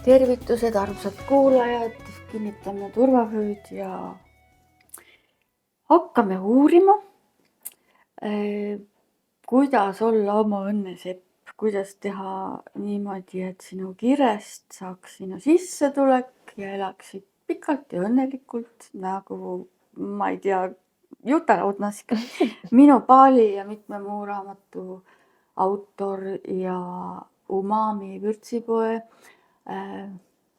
Tervitused, armsad kuulajad, kinnitame turvavööd ja hakkame uurima, kuidas olla oma õnnesepp, kuidas teha niimoodi, et sinu kirest saaks sinu sissetulek ja elaksid pikalt ja õnnelikult, nagu ma ei tea, Juta Raudnask, minu Paali ja mitme muu raamatu autor ja Umami vürtsipoe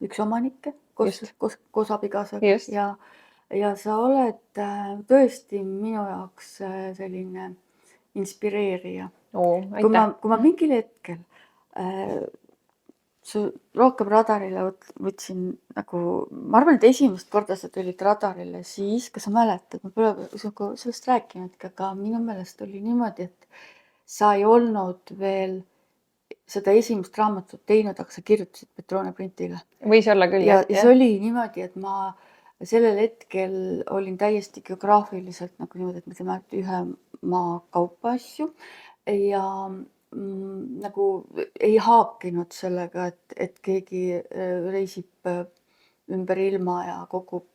üks omanikke koos abikaasaga ja sa oled tõesti minu jaoks selline inspireerija. Kui ma mingil hetkel rohkem radarile võtsin, nagu ma arvan, et esimest korda sa tulid radarile siis, kas sa mäletad, ma pole sellest rääkinud, aga minu meelest oli niimoodi, et sa ei olnud veel seda esimest raamatut teinud, aga sa kirjutasid Petrone printiga. Võis olla küll. Ja see oli niimoodi, et ma sellel hetkel olin täiesti geograafiliselt nagu niimoodi, et me teeme ühe maa kaupa asju ja nagu ei haakinud sellega, et keegi reisib ümber ilma ja kogub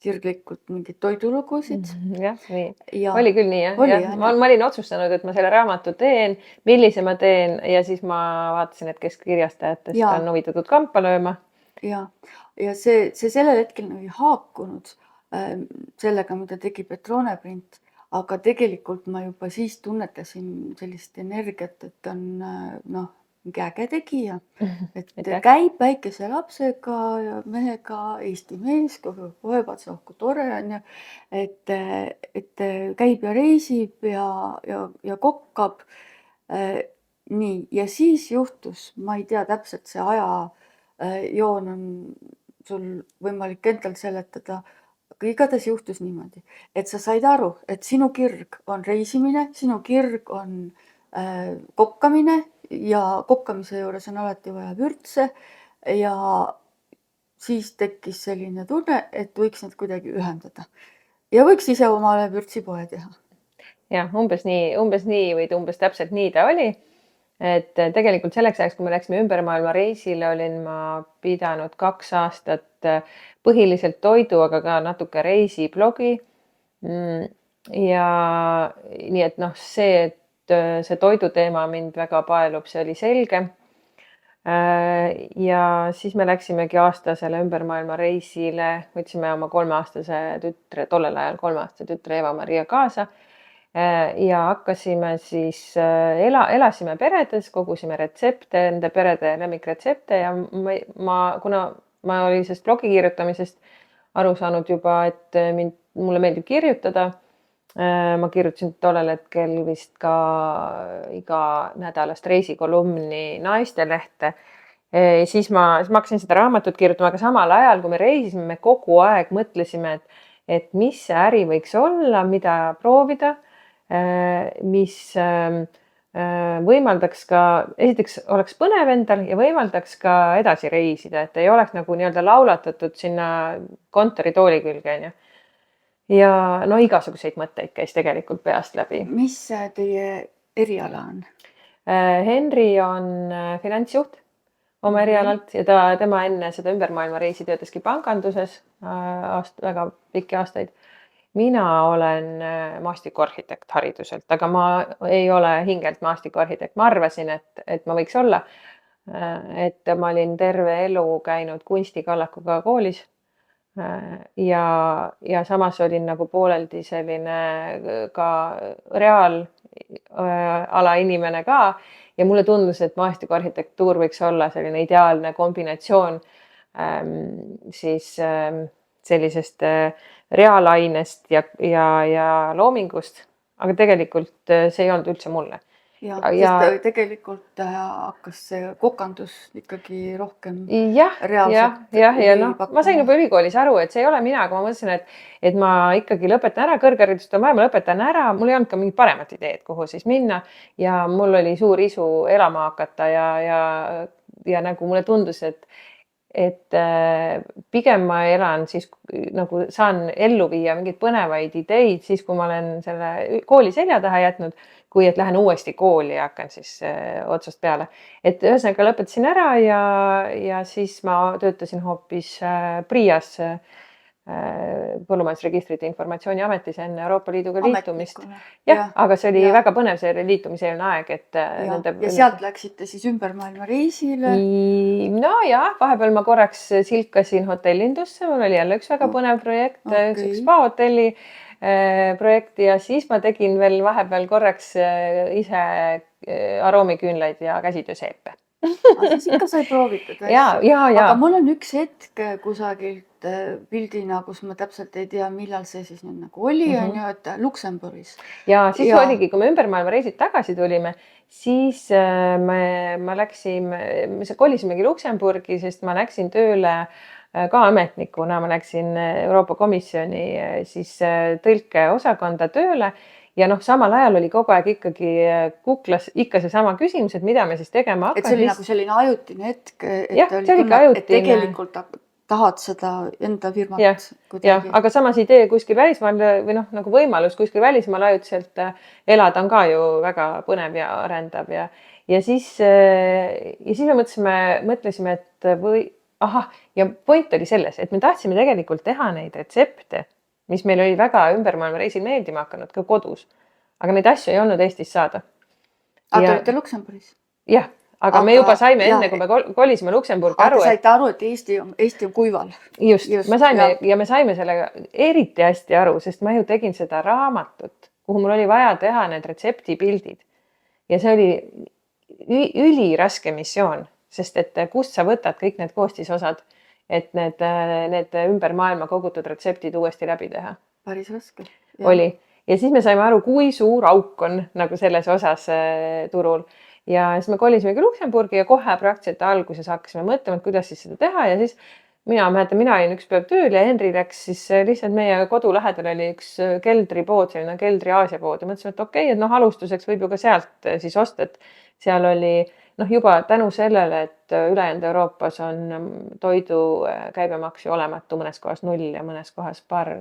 kirglikult mingeid toidulugusid. Jah, nii. Oli küll nii, jah. Ma olin otsustanud, et ma selle raamatu teen, millise ma teen ja siis ma vaatasin, et kes kirjastajatest on huvitatud kampa lööma. Ja see sellel hetkel ei haakunud sellega, mida tegi Petrone print, aga tegelikult ma juba siis tunnetasin sellist energiat, et on mingi äge tegija, et käib väikese lapsega ja mehega, Eesti mees, kohe patsaku tore on ju, et käib ja reisib ja kokkab. Nii, ja siis juhtus, ma ei tea täpselt see ajajoon on sul võimalik endal seletada, aga igatahes juhtus niimoodi, et sa said aru, et sinu kirg on reisimine, sinu kirg on kokkamine ja kokkamise juures on alati vaja vürtse ja siis tekkis selline tunne, et võiks need kuidagi ühendada ja võiks ise omale vürtsipoe teha. Jah, umbes nii või umbes täpselt nii ta oli, et tegelikult selleks ajaks, kui me läksime ümbermaailma reisile, olin ma pidanud 2 aastat põhiliselt toidu, aga ka natuke reisiblogi ja nii, et see toiduteema mind väga paelub, see oli selge. Ja siis me läksimegi aastasele ümbermaailma reisile, võtsime oma 3-aastase tütre, tollel ajal 3-aastase tütre Eva-Maria kaasa ja hakkasime siis, elasime peredes, kogusime retsepte, nende perede lemmikretsepte ja kuna ma olin sellest blogi kirjutamisest aru saanud juba, et mulle meeldib kirjutada, ma kirjutasin tollel hetkel vist ka iga nädalast reisikolumni Naistelehte. Siis ma hakkasin seda raamatut kirjutama, aga samal ajal, kui me reisisime, me kogu aeg mõtlesime, et mis see äri võiks olla, mida proovida, mis võimaldaks ka, esiteks oleks põnev endal ja võimaldaks ka edasi reisida, et ei oleks nagu nii-öelda laulatatud sinna kontoritooli külge, on ju. Ja igasuguseid mõtteid käis tegelikult peast läbi. Mis teie eriala on? Henri on finantsjuht oma erialalt ja tema enne seda ümbermaailma reisi töötaski panganduses väga pikki aastaid. Mina olen maastikuarhitekt hariduselt, aga ma ei ole hingelt maastikuarhitekt. Ma arvasin, et ma võiks olla, et ma olin terve elu käinud kunstikallakuga koolis. Ja samas olin nagu pooleldi selline ka reaalala inimene ka ja mulle tundus, et maastikuarhitektuur võiks olla selline ideaalne kombinatsioon siis sellisest reaalainest ja loomingust, aga tegelikult see ei olnud üldse mulle. Ja sest tegelikult hakkas see kokandus ikkagi rohkem reaalselt. Ma sain juba ülikoolis aru, et see ei ole mina, aga ma mõtlesin, et ma ikkagi lõpetan ära, kõrgharidust on vaja, ma lõpetan ära, mul ei olnud ka mingit paremat ideed, kuhu siis minna ja mul oli suur isu elama hakata ja nagu mulle tundus, et pigem ma elan siis, nagu saan ellu viia mingeid põnevaid ideid siis, kui ma olen selle kooli selja taha jätnud, kui et lähen uuesti kooli ja hakkan siis otsast peale. Et ühesõnaga lõpetasin ära ja siis ma töötasin hoopis PRIA-s Põllumajandusregistrite Informatsiooniametis enne Euroopa Liiduga liitumist. Jah, aga see oli väga põnev, see liitumiseelne aeg, et ja sealt läksite siis ümber maailma reisile? No ja, vahepeal ma korraks silkasin hotellindusse, mul oli jälle üks väga põnev projekt, üks spa-hotelli projekti ja siis ma tegin veel vahepeal korraks ise aroomiküünlaid ja käsitööseepe. Siis ikka sai proovitud asju. Aga mul on üks hetk kusagilt pildina, kus ma täpselt ei tea, millal see siis nüüd nagu oli, on ju, et Luksemburgis. Ja siis oligi, kui me ümbermaailma reisid tagasi tulime, siis me kolisimegi Luksemburgi, sest ma läksin tööle ka ametnikuna, ma läksin Euroopa Komisjoni siis tõlkeosakonda tööle ja samal ajal oli kogu aeg ikkagi kuklas ikka seesama küsimus, et mida me siis tegema hakkame. Et see oli nagu selline ajutine hetk, et tegelikult tahad seda enda firmat kuidagi. Aga samas idee kuskil välismaal või nagu võimalus kuskil välismaal ajutiselt elada on ka ju väga põnev ja arendav ja siis me mõtlesime, et ja point oli selles, et me tahtsime tegelikult teha neid retsepte, mis meil oli väga ümbermaailma reisil meeldima hakanud ka kodus. Aga neid asju ei olnud Eestis saada. Aga te olite Luksemburgis? Jah, aga me juba saime enne, kui me kolisime Luksemburgi aru. Aga saite aru, et Eesti on kuival? Just. Me saime sellega eriti hästi aru, sest ma ju tegin seda raamatut, kuhu mul oli vaja teha need retseptipildid. Ja see oli üliraske missioon, sest et kust sa võtad kõik need koostisosad, et need ümber maailma kogutud retseptid uuesti läbi teha. Päris raske. Oli. Ja siis me saime aru, kui suur auk on nagu selles osas turul. Ja siis me kolisimegi Luksemburgi ja kohe praktiliselt alguses hakkasime mõtlema, et kuidas siis seda teha. Ja siis mina olin üks päev tööl ja Henri läks siis lihtsalt meie kodu lähedal oli üks keldripood, selline keldri Aasia pood. Ja mõtlesime, et okei, et alustuseks võib ju ka sealt siis osta, et seal oli juba tänu sellele, et ülejäänud Euroopas on toidu käibemaks ju olematu, mõnes kohas 0 ja mõnes kohas paar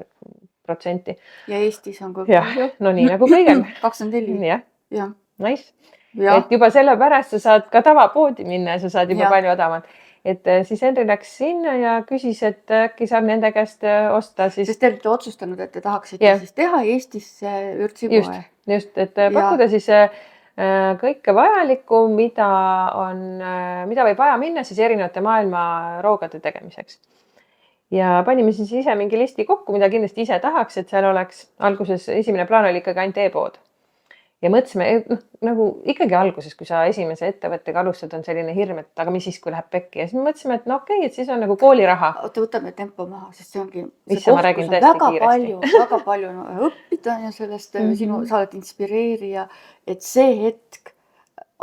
%. Ja Eestis on kui palju? No nii nagu kõigel. 24. Jah. Nice. Et juba selle pärast sa saad ka tavapoodi minna ja sa saad juba palju odavamalt. Et siis Henri läks sinna ja küsis, et äkki saab nende käest osta siis. Sest te olete otsustanud, et te tahaksite siis teha Eestisse vürtsipoe. Just, et pakkuda siis kõike vajalikku, mida võib vaja minna siis erinevate maailma roogade tegemiseks. Ja panime siis ise mingi listi kokku, mida kindlasti ise tahaks, et seal oleks alguses esimene plaan oli ikkagi ainult e-pood. Ja mõtlesime, nagu ikkagi alguses, kui sa esimese ettevõttega alustad, on selline hirm, et aga mis siis, kui läheb pekki. Ja siis me mõtlesime, et okei, et siis on nagu kooliraha. Võtame tempo maha, sest see ongi ma räägin tõesti kiiresti. Väga palju õppida ja sellest sa oled inspireerija, et see hetk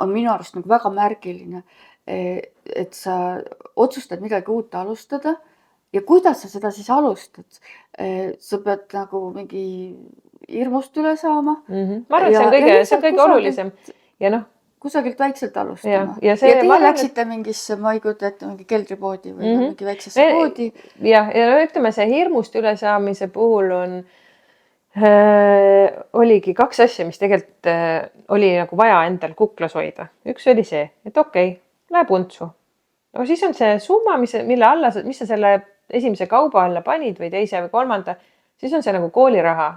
on minu arust nagu väga märgiline, et sa otsustad midagi uut alustada ja kuidas sa seda siis alustad. Sa pead nagu mingi hirmust üle saama. Ma arvan, et see on kõige olulisem. Ja kusagilt väikselt alustama. Ja teie läksite mingisse, ma ei kujuta ette, mingi keldripoodi või mingi väiksesse poodi. Ja ütleme, see hirmust ülesaamise puhul oligi 2 asja, mis tegelikult oli nagu vaja endal kuklas hoida. Üks oli see, et okei, läheb untsu. Aga siis on see summa, mille alla, mis sa selle esimese kauba alla panid või teise või kolmanda, siis on see nagu kooliraha.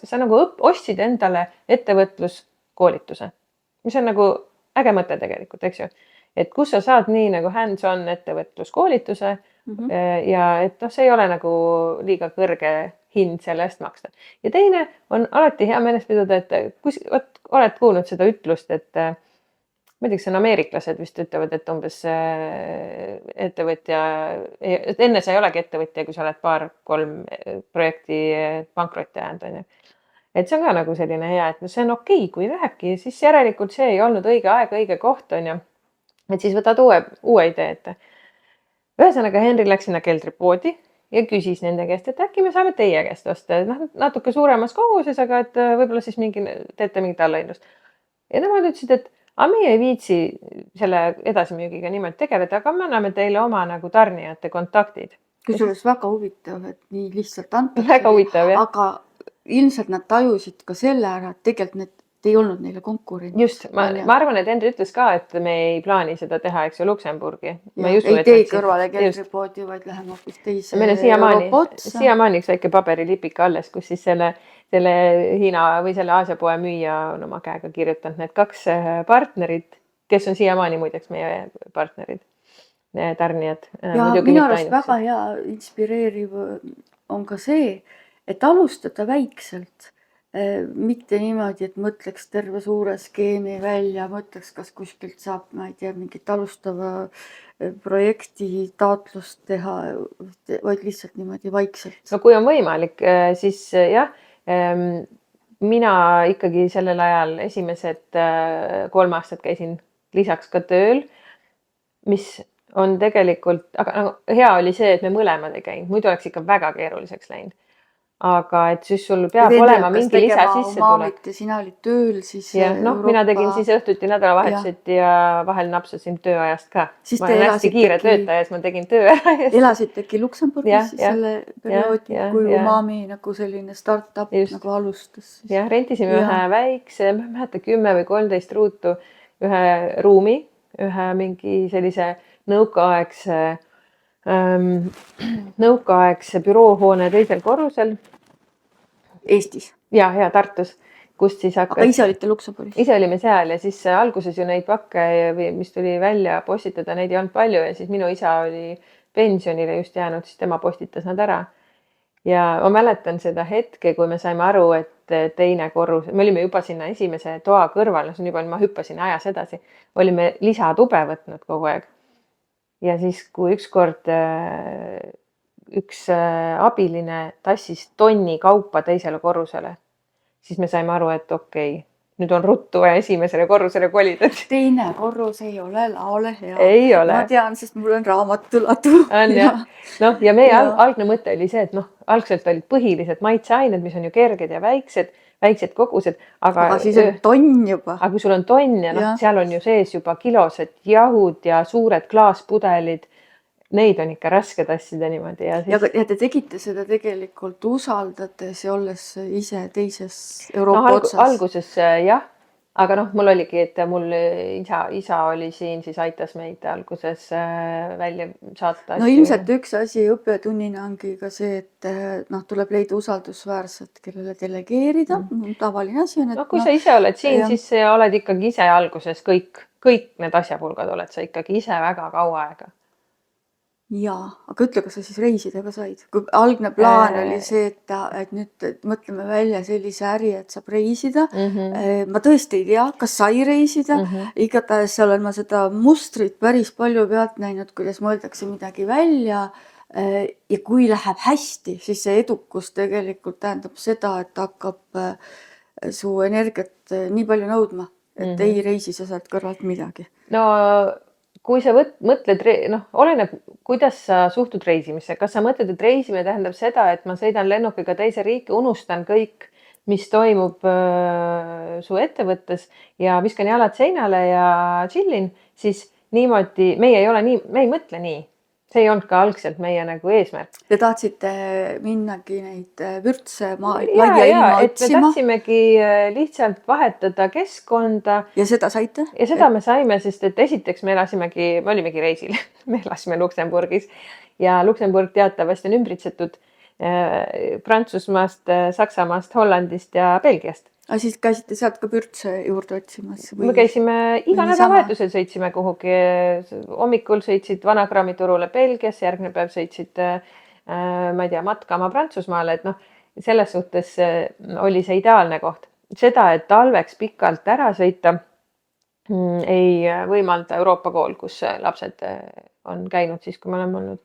Sa nagu ostsid endale ettevõtluskoolituse, mis on nagu äge mõte tegelikult, eks ju. Et kus sa saad nii nagu hands-on ettevõtluskoolituse ja et see ei ole nagu liiga kõrge hind selle eest maksta. Ja teine on alati hea meeles pidada, et oled kuulnud seda ütlust, et ma ei tea, see on ameeriklased vist ütlevad, et umbes ettevõtja, et enne sa ei olegi ettevõtja, kui sa oled 2-3 projekti pankrotti ajanud, on ju. Et see on ka nagu selline hea, et see on okei, kui lähebki, siis järelikult see ei olnud õige aeg, õige koht, on ju. Et siis võtad uue idee ette. Ühesõnaga Henri läks sinna keldripoodi ja küsis nende käest, et äkki me saame teie käest osta natuke suuremas koguses, aga et võib-olla siis teete mingit allahindlust. Ja nemad ütlesid, et meie ei viitsi selle edasimüügiga nimelt tegeleda, aga me anname teile oma nagu tarnijate kontaktid. Kusjuures väga huvitav, et nii lihtsalt antakse. Väga huvitav, jah. Aga ilmselt nad tajusid ka selle ära, et tegelikult need ei olnud neile konkurent. Just, ma arvan, et Henri ütles ka, et me ei plaani seda teha, eks ju, Luksemburgi. Ei tee kõrvale keldripoodi, vaid läheme hoopis teise meil on siiamaani üks väike paberilipika alles, kus siis selle Hiina või selle Aasia poe müüja on oma käega kirjutanud need 2 partnerit, kes on siiamaani muideks meie partnerid, tarnijad. Ja minu arust väga hea inspireeriv on ka see, et alustada väikselt. Mitte niimoodi, et mõtleks terve suure skeemi välja, mõtleks, kas kuskilt saab, ma ei tea, mingit alustava projekti taotlust teha, vaid lihtsalt niimoodi vaikselt. No kui on võimalik, siis jah, mina ikkagi sellel ajal esimesed 3 aastat käisin lisaks ka tööl, mis on tegelikult, aga hea oli see, et me mõlemad ei käinud, muidu oleks ikka väga keeruliseks läinud. Aga et siis sul peab olema mingi lisasissetulek. Sina olid tööl, siis mina tegin siis õhtuti nädalavahetused ja vahel napsasin tööajast ka. Ma olen hästi kiire töötaja, siis ma tegin töö ära. Elasitegi Luksemburgis selle perioodi, kui Umami nagu selline start-up nagu alustas. Jah, rentisime ühe väikse, ma ei mäleta 10 või 13 ruutu ühe ruumi, ühe mingi sellise nõukaaegse büroohoone teisel korrusel. Eestis? Ja Tartus, kust siis hakkas. Aga ise olite Luksemburgis? Ise olime seal ja siis alguses ju neid pakke, mis tuli välja postitada, neid ei olnud palju ja siis minu isa oli pensionile just jäänud, siis tema postitas nad ära. Ja ma mäletan seda hetke, kui me saime aru, et teine korrus, me olime juba sinna esimese toa kõrval, ma hüppasin ajas edasi, olime lisatube võtnud kogu aeg. Ja siis, kui ükskord üks abiline tassis tonni kaupa teisele korrusele, siis me saime aru, et okei, nüüd on ruttu vaja esimesele korrusele kolida. Teine korrus ei ole laole hea. Ei ole. Ma tean, sest mul on raamatuladu. Ja meie algne mõte oli see, et algselt olid põhilised maitseained, mis on ju kerged ja väiksed kogused. Aga siis on tonn juba. Aga kui sul on tonn ja seal on ju sees juba kilosed jahud ja suured klaaspudelid, neid on ikka raske tassida niimoodi. Ja te tegite seda tegelikult usaldades ja olles ise teises Euroopa otsas? Alguses jah, aga mul oligi, et mul isa oli siin, siis aitas meid alguses välja saata. No ilmselt üks asi õppetunnina ongi ka see, et tuleb leida usaldusväärset, kellele delegeerida. Tavaline asi on, et kui sa ise oled siin, siis oled ikkagi ise alguses kõik need asjapulgad oled sa ikkagi ise väga kaua aega. Jaa, aga ütle, kas sa siis reisidega said? Kui algne plaan oli see, et nüüd mõtleme välja sellise äri, et saab reisida. Ma tõesti ei tea, kas sai reisida. Igatahes olen ma seda mustrit päris palju pealt näinud, kuidas mõeldakse midagi välja. Ja kui läheb hästi, siis see edukus tegelikult tähendab seda, et hakkab su energiat nii palju nõudma, et ei reisi sa saad kõrvalt midagi. No kui sa mõtled, oleneb, kuidas sa suhtud reisimisse. Kas sa mõtled, et reisimine tähendab seda, et ma sõidan lennukiga teise riiki, unustan kõik, mis toimub su ettevõttes ja viskan jalad seinale ja chillin, siis niimoodi, me ei mõtle nii. See ei olnud ka algselt meie nagu eesmärk. Te tahtsite minnagi neid vürtse laia ilma otsima? Me tahtsimegi lihtsalt vahetada keskkonda. Ja seda saite? Ja seda me saime, sest et esiteks me olimegi reisil. Me elasime Luksemburgis ja Luksemburg teatavasti on ümbritsetud Prantsusmaast, Saksamaast, Hollandist ja Belgiast. Aga siis käisite sealt ka vürtse juurde otsimas? Me käisime iga nädalavahetusel sõitsime kuhugi. Hommikul sõitsid Vanagrami turule Belgiasse, järgmine päev sõitsid ma ei tea, matkama Prantsusmaale. Et selles suhtes oli see ideaalne koht. Seda, et talveks pikalt ära sõita, ei võimalda Euroopa kool, kus lapsed on käinud siis, kui me oleme olnud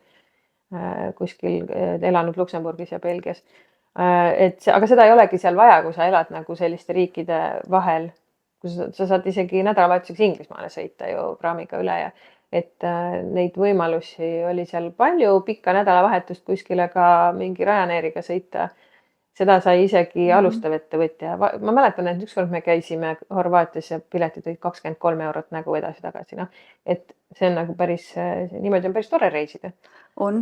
kuskil elanud Luksemburgis ja Belgias. Aga seda ei olegi seal vaja, kui sa elad nagu selliste riikide vahel, kui sa saad isegi nädalavahetuseks Inglismaale sõita ju praamiga üle ja et neid võimalusi oli seal palju, pikka nädalavahetust kuskile ka mingi Ryanairiga sõita. Seda sai isegi alustav ettevõtja. Ma mäletan, et ükskord me käisime Horvaatias ja piletid olid 23 € nagu edasi-tagasi. Et see on nagu niimoodi on päris tore reisida. On.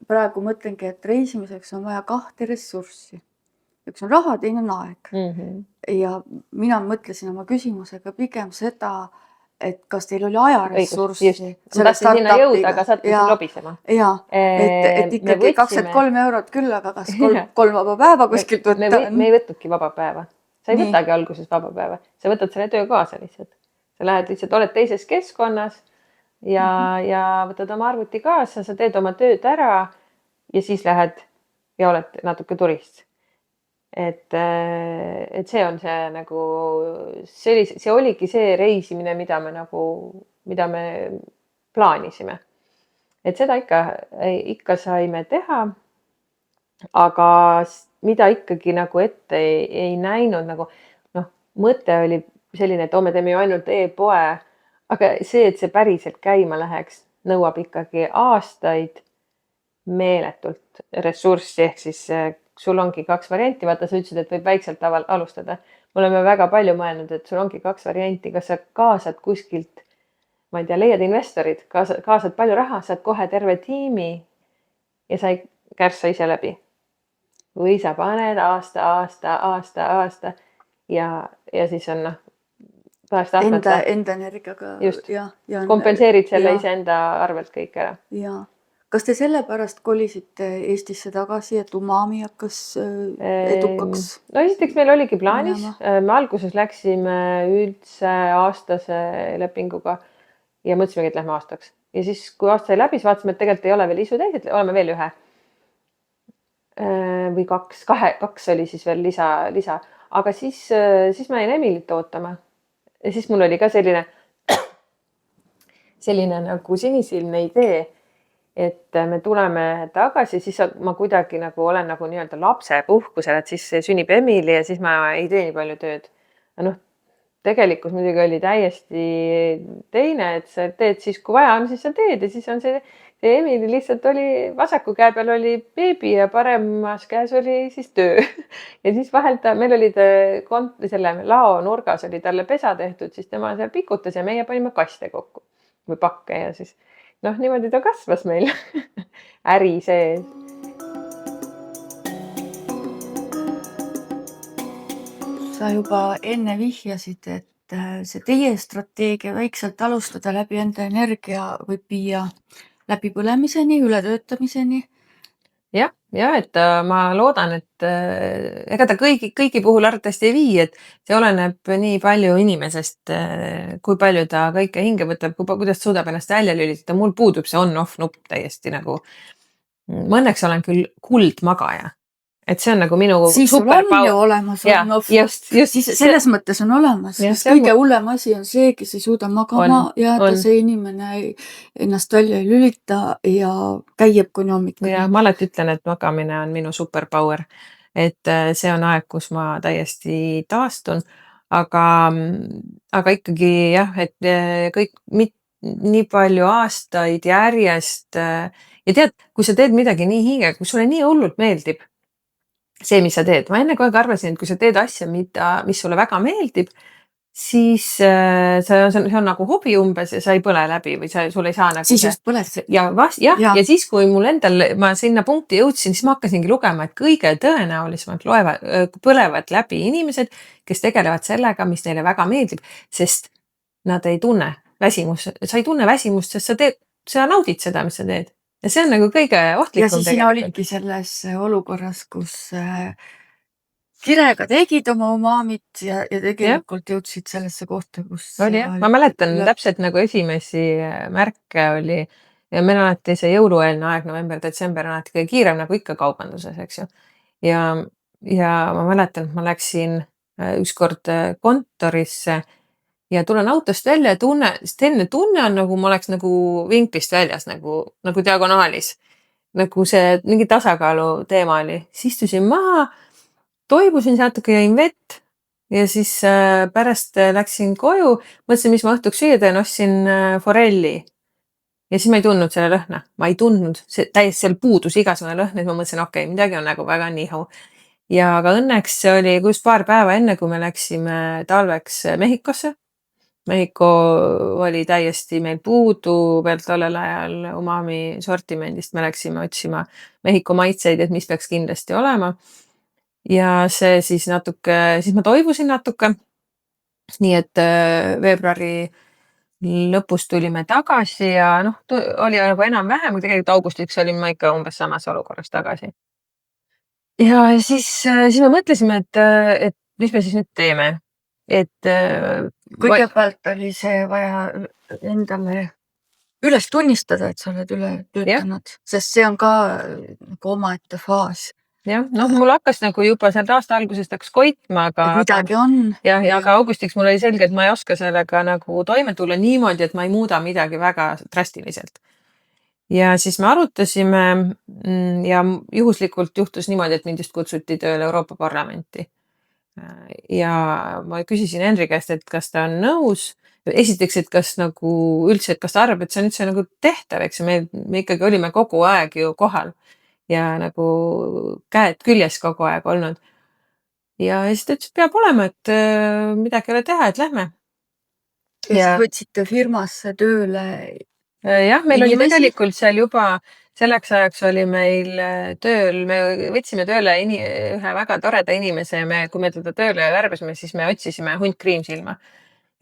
Praegu mõtlengi, et reisimiseks on vaja 2 ressurssi. üks on raha, teine on aeg. Mhm. Ja mina mõtlesin oma küsimusega pigem seda, et kas teil oli Õigus, ajaressurssi just. Ma selle tahtsin sinna jõuda, startupiga aga sa hakkasid lobisema. ja et Me ikkagi võtsime, 23 eurot küll, aga kas kolm vaba päeva kuskilt võtta on? me ei võtnudki vaba päeva. Sa ei Nii. võtagi alguses vaba päeva. Sa võtad selle töö kaasa lihtsalt. Sa lähed lihtsalt, oled teises keskkonnas ja võtad oma arvuti kaasa, sa teed oma tööd ära ja siis lähed ja oled natuke turist. Et see on see nagu, see oligi see reisimine, mida me plaanisime. Et seda ikka saime teha, aga mida ikkagi nagu ette ei näinud, nagu mõte oli selline, et me teeme ju ainult e-poe, aga see, et see päriselt käima läheks, nõuab ikkagi aastaid meeletult ressurssi, ehk siis sul ongi 2 varianti, vaata sa ütlesid, et võib väikselt alustada. Me oleme väga palju mõelnud, et sul ongi 2 varianti, kas sa kaasad kuskilt, ma ei tea, leiad investorid, kaasad palju raha, saad kohe terve tiimi ja sa ei kärssa ise läbi. Või sa paned aasta ja siis on enda energiaga just, kompenseerid selle iseenda arvelt kõik ära. Ja. Kas te sellepärast kolisite Eestisse tagasi, et Umami hakkas edukaks? No esiteks meil oligi plaanis. Me alguses läksime üldse aastase lepinguga ja mõtlesimegi, et lähme aastaks. Ja siis, kui aasta sai läbi, siis vaatasime, et tegelikult ei ole veel isu täis, et oleme veel 1. Või 2 oli siis veel lisa. Aga siis ma jäin Emilit ootama. Ja siis mul oli ka selline nagu sinisilmne idee, et me tuleme tagasi, siis ma kuidagi nagu olen nagu nii-öelda lapsepuhkusel, et siis sünnib Emili ja siis ma ei tee nii palju tööd. Tegelikult muidugi oli täiesti teine, et sa teed siis, kui vaja on, siis sa teed ja siis on see Emili lihtsalt oli, vasaku käe peal oli beebi ja paremas käes oli siis töö. Ja siis vahel meil olid selle lao nurgas oli talle pesa tehtud, siis tema seal pikutas ja meie panime kaste kokku või pakke ja siis niimoodi ta kasvas meil äri sees. Sa juba enne vihjasid, et see teie strateegia väikselt alustada läbi enda energia võib viia läbi põlemiseni, ületöötamiseni. Ja, et ma loodan, et ega ta kõigi puhul arvatavasti ei vii, et see oleneb nii palju inimesest, kui palju ta kõike hinge võtab, kuidas suudab ennast välja lülitada. Mul puudub see on-off nupp täiesti nagu. Ma õnneks olen küll kuldmagaja. Et see on nagu minu siis superpower. Sul on ju olemas on-off. Siis selles mõttes on olemas. Kõige hullem asi on see, kes ei suuda magama jääda, see inimene ennast välja ei lülita ja käib kuni hommikuni. Ja ma alati ütlen, et magamine on minu superpower. Et see on aeg, kus ma täiesti taastun. Aga ikkagi jah, et kõik nii palju aastaid järjest. Ja tead, kui sa teed midagi nii hingega, kui sulle nii hullult meeldib, see, mis sa teed. Ma enne kogu aeg arvasin, et kui sa teed asja, mis sulle väga meeldib, siis see on nagu hobi umbes ja sa ei põle läbi või sul ei saa nagu siis just põled. Ja siis, kui mul ma sinna punkti jõudsin, siis ma hakkasingi lugema, et kõige tõenäolisemalt põlevad läbi inimesed, kes tegelevad sellega, mis neile väga meeldib, sest nad ei tunne väsimust. Sa ei tunne väsimust, sest sa naudid seda, mis sa teed. Ja see on nagu kõige ohtlikum. Ja siis sina olidki selles olukorras, kus kirega tegid oma Umamit ja tegelikult jõudsid sellesse kohta, kus... Ma mäletan täpselt nagu esimesi märke oli ja meil alati see jõulueelne aeg, november-detsember on alati kõige kiirem nagu ikka kaubanduses, eks ju. Ja ma mäletan, et ma läksin ükskord kontorisse ja tulen autost välja ja sest enne tunne on nagu ma oleks nagu vinklist väljas, nagu diagonaalis. Nagu see mingi tasakaalu teema oli. Siis istusin maha, toibusin natuke, jõin vett ja siis pärast läksin koju, mõtlesin, mis ma õhtuks süüa teen, ostsin forelli. Ja siis ma ei tundnud selle lõhna. Ma ei tundnud, täiesti seal puudus igasugune lõhn, et ma mõtlesin, okei, midagi on nagu väga nihu. Ja aga õnneks see oli just paar päeva enne, kui me läksime talveks Mehhikosse. Mehhiko oli täiesti meil puudu veel tollel ajal Umami sortimendist. Me läksime otsima Mehhiko maitseid, et mis peaks kindlasti olema. ja see siis ma toibusin natuke. Nii et veebruari lõpus tulime tagasi ja noh, oli nagu enam-vähem, tegelikult augustiks olin ma ikka umbes samas olukorras tagasi. Ja siis me mõtlesime, et mis me siis nüüd teeme, et kõigepealt oli see vaja endale üles tunnistada, et sa oled üle töötanud, sest see on ka nagu omaette faas. jah, noh, mul hakkas nagu juba sealt aasta algusest hakkas koitma, aga midagi on. ja aga augustiks mul oli selge, et ma ei oska sellega nagu toime tulla niimoodi, et ma ei muuda midagi väga drastiliselt. Ja siis me arutasime ja juhuslikult juhtus niimoodi, et mind just kutsuti tööle Euroopa Parlamenti. Ja ma küsisin Henri käest, et kas ta on nõus. Esiteks, et kas nagu üldse, et kas ta arvab, et see on üldse nagu tehtav, eks me ikkagi olime kogu aeg ju kohal ja nagu käed küljes kogu aeg olnud. Ja siis ta ütles, et peab olema, et midagi ei ole teha, et lähme. Ja võtsite firmasse tööle. Jah, meil oli tegelikult seal juba selleks ajaks oli meil tööl, me võtsime tööle ühe väga toreda inimese ja kui me teda tööle värbasime, siis me otsisime hunt Kriimsilma.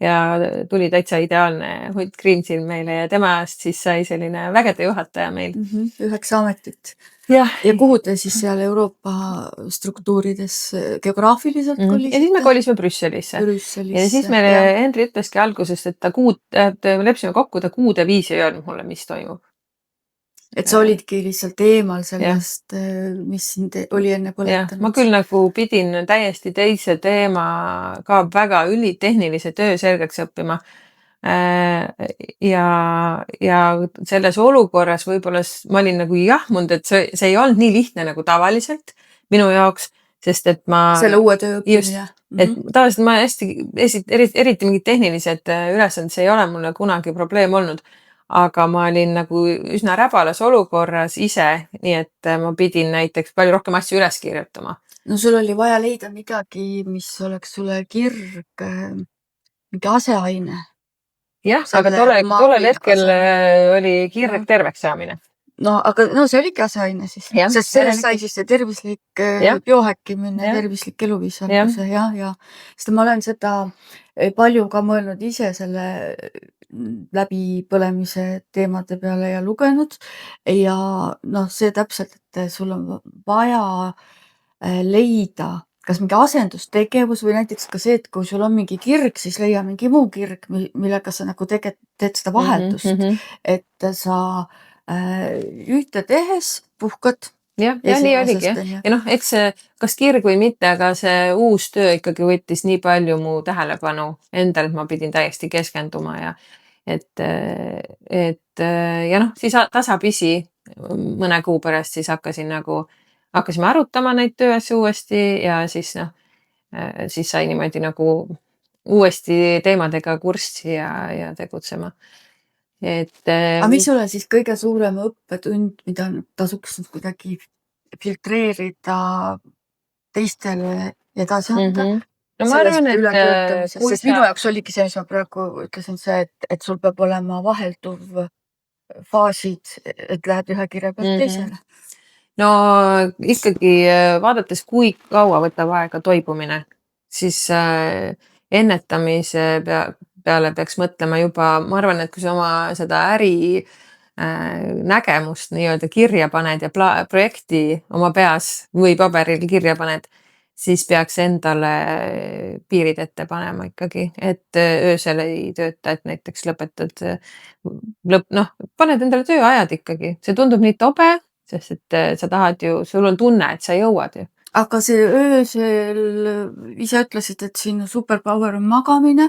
Ja tuli täitsa ideaalne hunt Kriimsilm meile ja temast siis sai selline vägede juhataja meil. 9 ametit. Ja kuhu te siis seal Euroopa struktuurides geograafiliselt kolisite? Ja siis me kolisime Brüsselisse. Ja siis meile Henri ütleski algusest, et me lepsime kokku, ta kuude viisi ei öelnud mulle, mis toimub. Et sa olidki lihtsalt eemal sellest, mis sind oli enne põletanud. Ma küll nagu pidin täiesti teise teema ka väga ülitehnilise töö selgeks õppima. Ja selles olukorras võib-olla ma olin nagu jahmunud, et see ei olnud nii lihtne nagu tavaliselt minu jaoks, sest et ma selle uue töö õppimine. Et tavaliselt ma eriti mingid tehnilised ülesanded, see ei ole mulle kunagi probleem olnud. Aga ma olin nagu üsna räbalas olukorras ise, nii et ma pidin näiteks palju rohkem asju üles kirjutama. No sul oli vaja leida midagi, mis oleks sulle kirg, mingi aseaine. Jah, aga tollel hetkel oli kirg terveks saamine. No aga see oligi aseaine siis, sest sellest sai siis see tervislik biohäkkimine, tervislik eluviis. Ja. Sest ma olen seda palju ka mõelnud ise selle läbipõlemise teemade peale ja lugenud ja see täpselt, et sul on vaja leida kas mingi asendustegevus või näiteks ka see, et kui sul on mingi kirg, siis leia mingi muu kirg, millega sa nagu teed seda vahetust, et sa ühte tehes puhkad. Ja nii oligi. Ja eks see kas kirg või mitte, aga see uus töö ikkagi võttis nii palju mu tähelepanu endal, et ma pidin täiesti keskenduma ja siis tasapisi mõne kuu pärast siis hakkasime arutama neid tööasju uuesti ja siis sai niimoodi nagu uuesti teemadega kurssi ja tegutsema. Aga mis sulle siis kõige suurem õppetund, mida tasuks kuidagi filtreerida teistele edasi anda? No ma arvan, et sest minu jaoks oligi see, mis ma praegu ütlesin see, et sul peab olema vahelduv faasid, et lähed ühe kirja pealt teisele. No ikkagi vaadates, kui kaua võtab aega toibumine, siis ennetamise peale peaks mõtlema juba, ma arvan, et kui sa oma seda äri nägemust nii-öelda kirja paned ja projekti oma peas või paberil kirja paned, siis peaks endale piirid ette panema ikkagi, et öösel ei tööta, et näiteks paned endale tööajad ikkagi. See tundub nii tobe, sest et sa tahad ju, sul on tunne, et sa jõuad ju. Aga see öösel, ise ütlesid, et sinu superpower on magamine,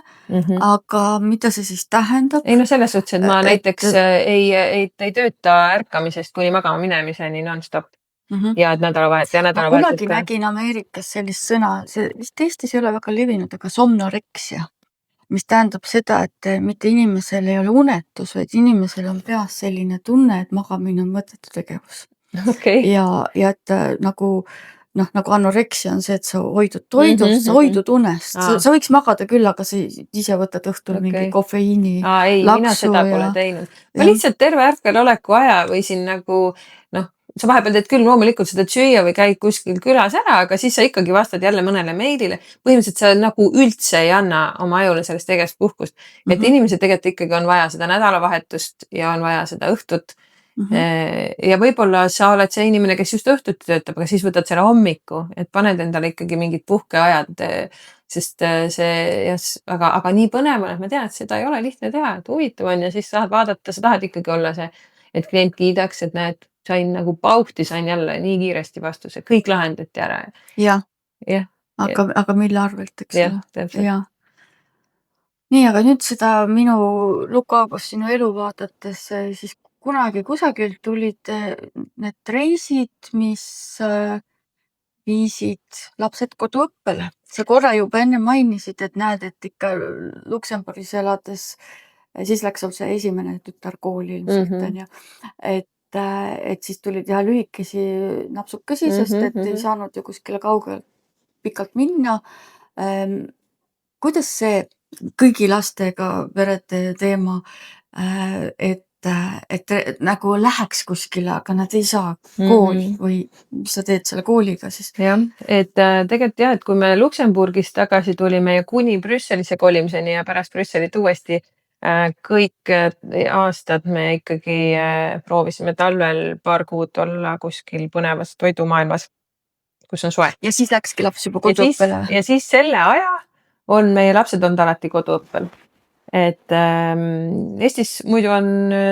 aga mida see siis tähendab? Ei selles suhtes, et ma näiteks ei tööta ärkamisest kuni magama minemiseni non-stop. Ja et nädalavahetus. Ma kunagi nägin Ameerikas sellist sõna, see vist Eestis ei ole väga levinud, aga somnoreksia, mis tähendab seda, et mitte inimesel ei ole unetus, vaid inimesel on peas selline tunne, et magamine on mõttetu tegevus. Ja et nagu anoreksia on see, et sa hoidud toidust, sa hoidud unest. Sa võiks magada küll, aga sa ise võtad õhtul mingi kofeiini laksu. Ei, mina seda pole teinud. Ma lihtsalt terve ärkveloleku aja võisin nagu sa vahepeal teed küll loomulikult seda süüa või käid kuskil külas ära, aga siis sa ikkagi vastad jälle mõnele meilile. Põhimõtteliselt sa nagu üldse ei anna oma ajule sellest tegevust puhkust. Et inimesed tegelikult ikkagi on vaja seda nädalavahetust ja on vaja seda õhtut. Ja võib-olla sa oled see inimene, kes just õhtuti töötab, aga siis võtad selle hommiku, et paned endale ikkagi mingid puhkeajad, sest see, aga nii põnev on, et ma tean, et seda ei ole lihtne teha, et huvitav on ja siis tahad vaadata, sa tahad ikkagi olla see, et klient kiidaks, et näed, sain nagu pauhti, sain jälle nii kiiresti vastuse, kõik lahendati ära. jah, Jah, aga mille arvelt, eks jah, ole. täpselt. Jah. Nii, aga nüüd seda minu Lukabos sinu elu vaadates, siis kunagi kusagilt tulid need reisid, mis viisid lapsed koduõppele. Sa korra juba enne mainisid, et näed, et ikka Luksemburgis elades, siis läks sul see esimene tütar kooli ilmselt, on ju. Et siis tuli teha lühikesi napsukesi, sest et ei saanud ju kuskile kaugele pikalt minna. Kuidas see kõigi lastega perede teema, et nagu läheks kuskile, aga nad ei saa kooli või mis sa teed selle kooliga siis? Jah, et tegelikult jah, et kui me Luksemburgist tagasi tulime ja kuni Brüsselisse kolimiseni ja pärast Brüsselit uuesti, kõik aastad me ikkagi proovisime talvel paar kuud olla kuskil põnevas toidumaailmas, kus on soe. Ja siis läkski laps juba koduõppele? Ja siis selle aja on meie lapsed olnud alati koduõppel. Et Eestis muidu on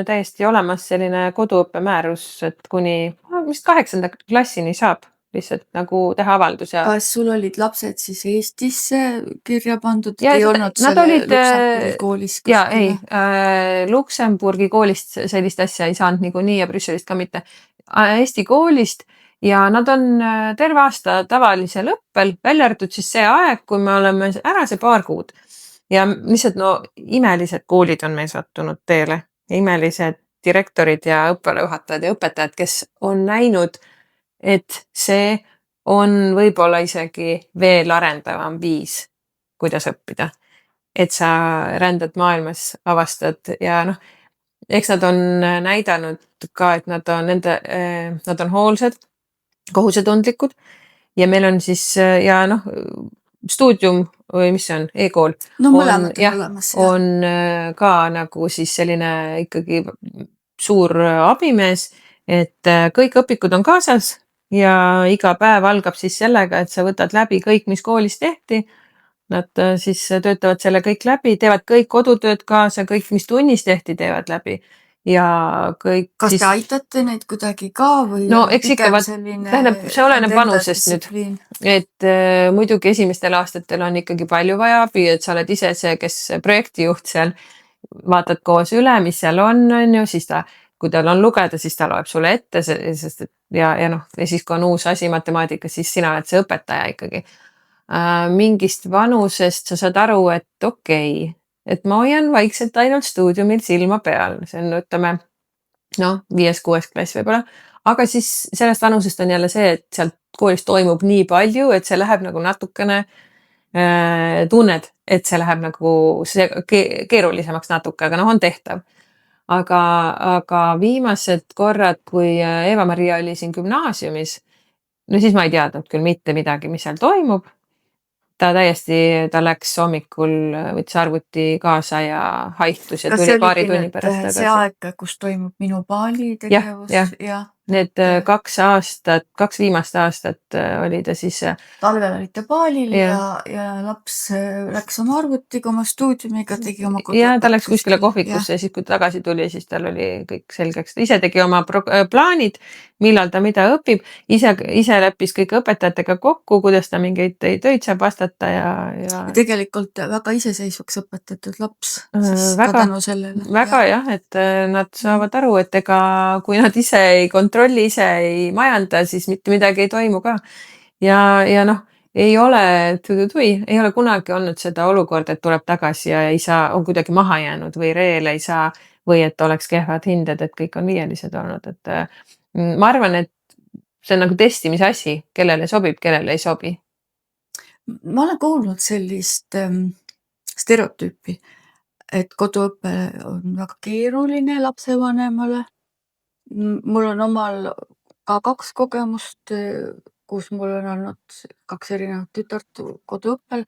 täiesti olemas selline koduõppemäärus, et kuni vist 8. klassini saab lihtsalt nagu teha avaldus. Ja kas sul olid lapsed siis Eestisse kirja pandud, ja ei olnud selle Luksemburgi koolis kuskil? Ja ei, Luksemburgi koolist sellist asja ei saanud niikuinii ja Brüsselist ka mitte. Eesti koolist ja nad on terve aasta tavalisel õppel, välja arvatud siis see aeg, kui me oleme ära see paar kuud. Ja lihtsalt imelised koolid on meil sattunud teele. Imelised direktorid ja õppealajuhatajad ja õpetajad, kes on näinud, et see on võib-olla isegi veel arendavam viis, kuidas õppida. Et sa rändad maailmas, avastad ja eks nad on näidanud ka, et nad on hoolsad, kohusetundlikud ja meil on siis stuudium või mis see on, e-kool. No mõlemad on olemas. On ka nagu siis selline ikkagi suur abimees, et kõik õpikud on kaasas ja iga päev algab siis sellega, et sa võtad läbi kõik, mis koolis tehti. Nad siis töötavad selle kõik läbi, teevad kõik kodutööd kaasa, kõik, mis tunnis tehti, teevad läbi. Ja kõik kas te aitate neid kuidagi ka või? No eks ikka, see oleneb vanusest nüüd, et muidugi esimestel aastatel on ikkagi palju vaja abi, et sa oled ise see, kes projektijuht seal, vaatad koos üle, mis seal on ju, siis kui tal on lugeda, siis ta loeb sulle ette, sest ja siis kui on uus asi matemaatikas, siis sina oled see õpetaja ikkagi. Mingist vanusest sa saad aru, et okei, et ma hoian vaikselt ainult stuudiumil silma peal, see on, ütleme, 5.–6. klass võib-olla, aga siis sellest vanusest on jälle see, et sealt koolis toimub nii palju, et see läheb nagu natukene tunned, et see läheb nagu keerulisemaks natuke, aga on tehtav. Aga viimased korrad, kui Eva-Maria oli siin gümnaasiumis, siis ma ei teadnud küll mitte midagi, mis seal toimub. Ta läks hommikul, võttis arvuti kaasa ja haihtus ja tuli paari tunni pärast tagasi. See aeg, kus toimub Minu Paali tegevus? Ja. Need 2 viimast aastat oli ta siis. Talvel olite Paalil ja laps läks oma arvutiga, oma stuudiumiga, tegi oma kodu. Ja ta läks kuskile kohvikusse ja siis, kui tagasi tuli, siis tal oli kõik selgeks. Ise tegi oma plaanid, millal ta mida õpib. Ise läppis kõik õpetajatega kokku, kuidas ta mingeid töid saab vastata ja tegelikult väga iseseisvaks õpetatud laps. Ka tänu sellele. Väga jah, et nad saavad aru, et kui nad ise ei kontrolli, ise ei majanda, siis mitte midagi ei toimu ka. Ja ei ole kunagi olnud seda olukorda, et tuleb tagasi ja ei saa, on kuidagi maha jäänud või reel ei saa või et oleks kehvad hinded, et kõik on viielised olnud. Et ma arvan, et see on nagu testimise asi, kellele sobib, kellele ei sobi. Ma olen kuulnud sellist stereotüüpi, et koduõpe on väga keeruline lapsevanemale. Mul on omal ka 2 kogemust, kus mul on olnud 2 erinevat tütart koduõppel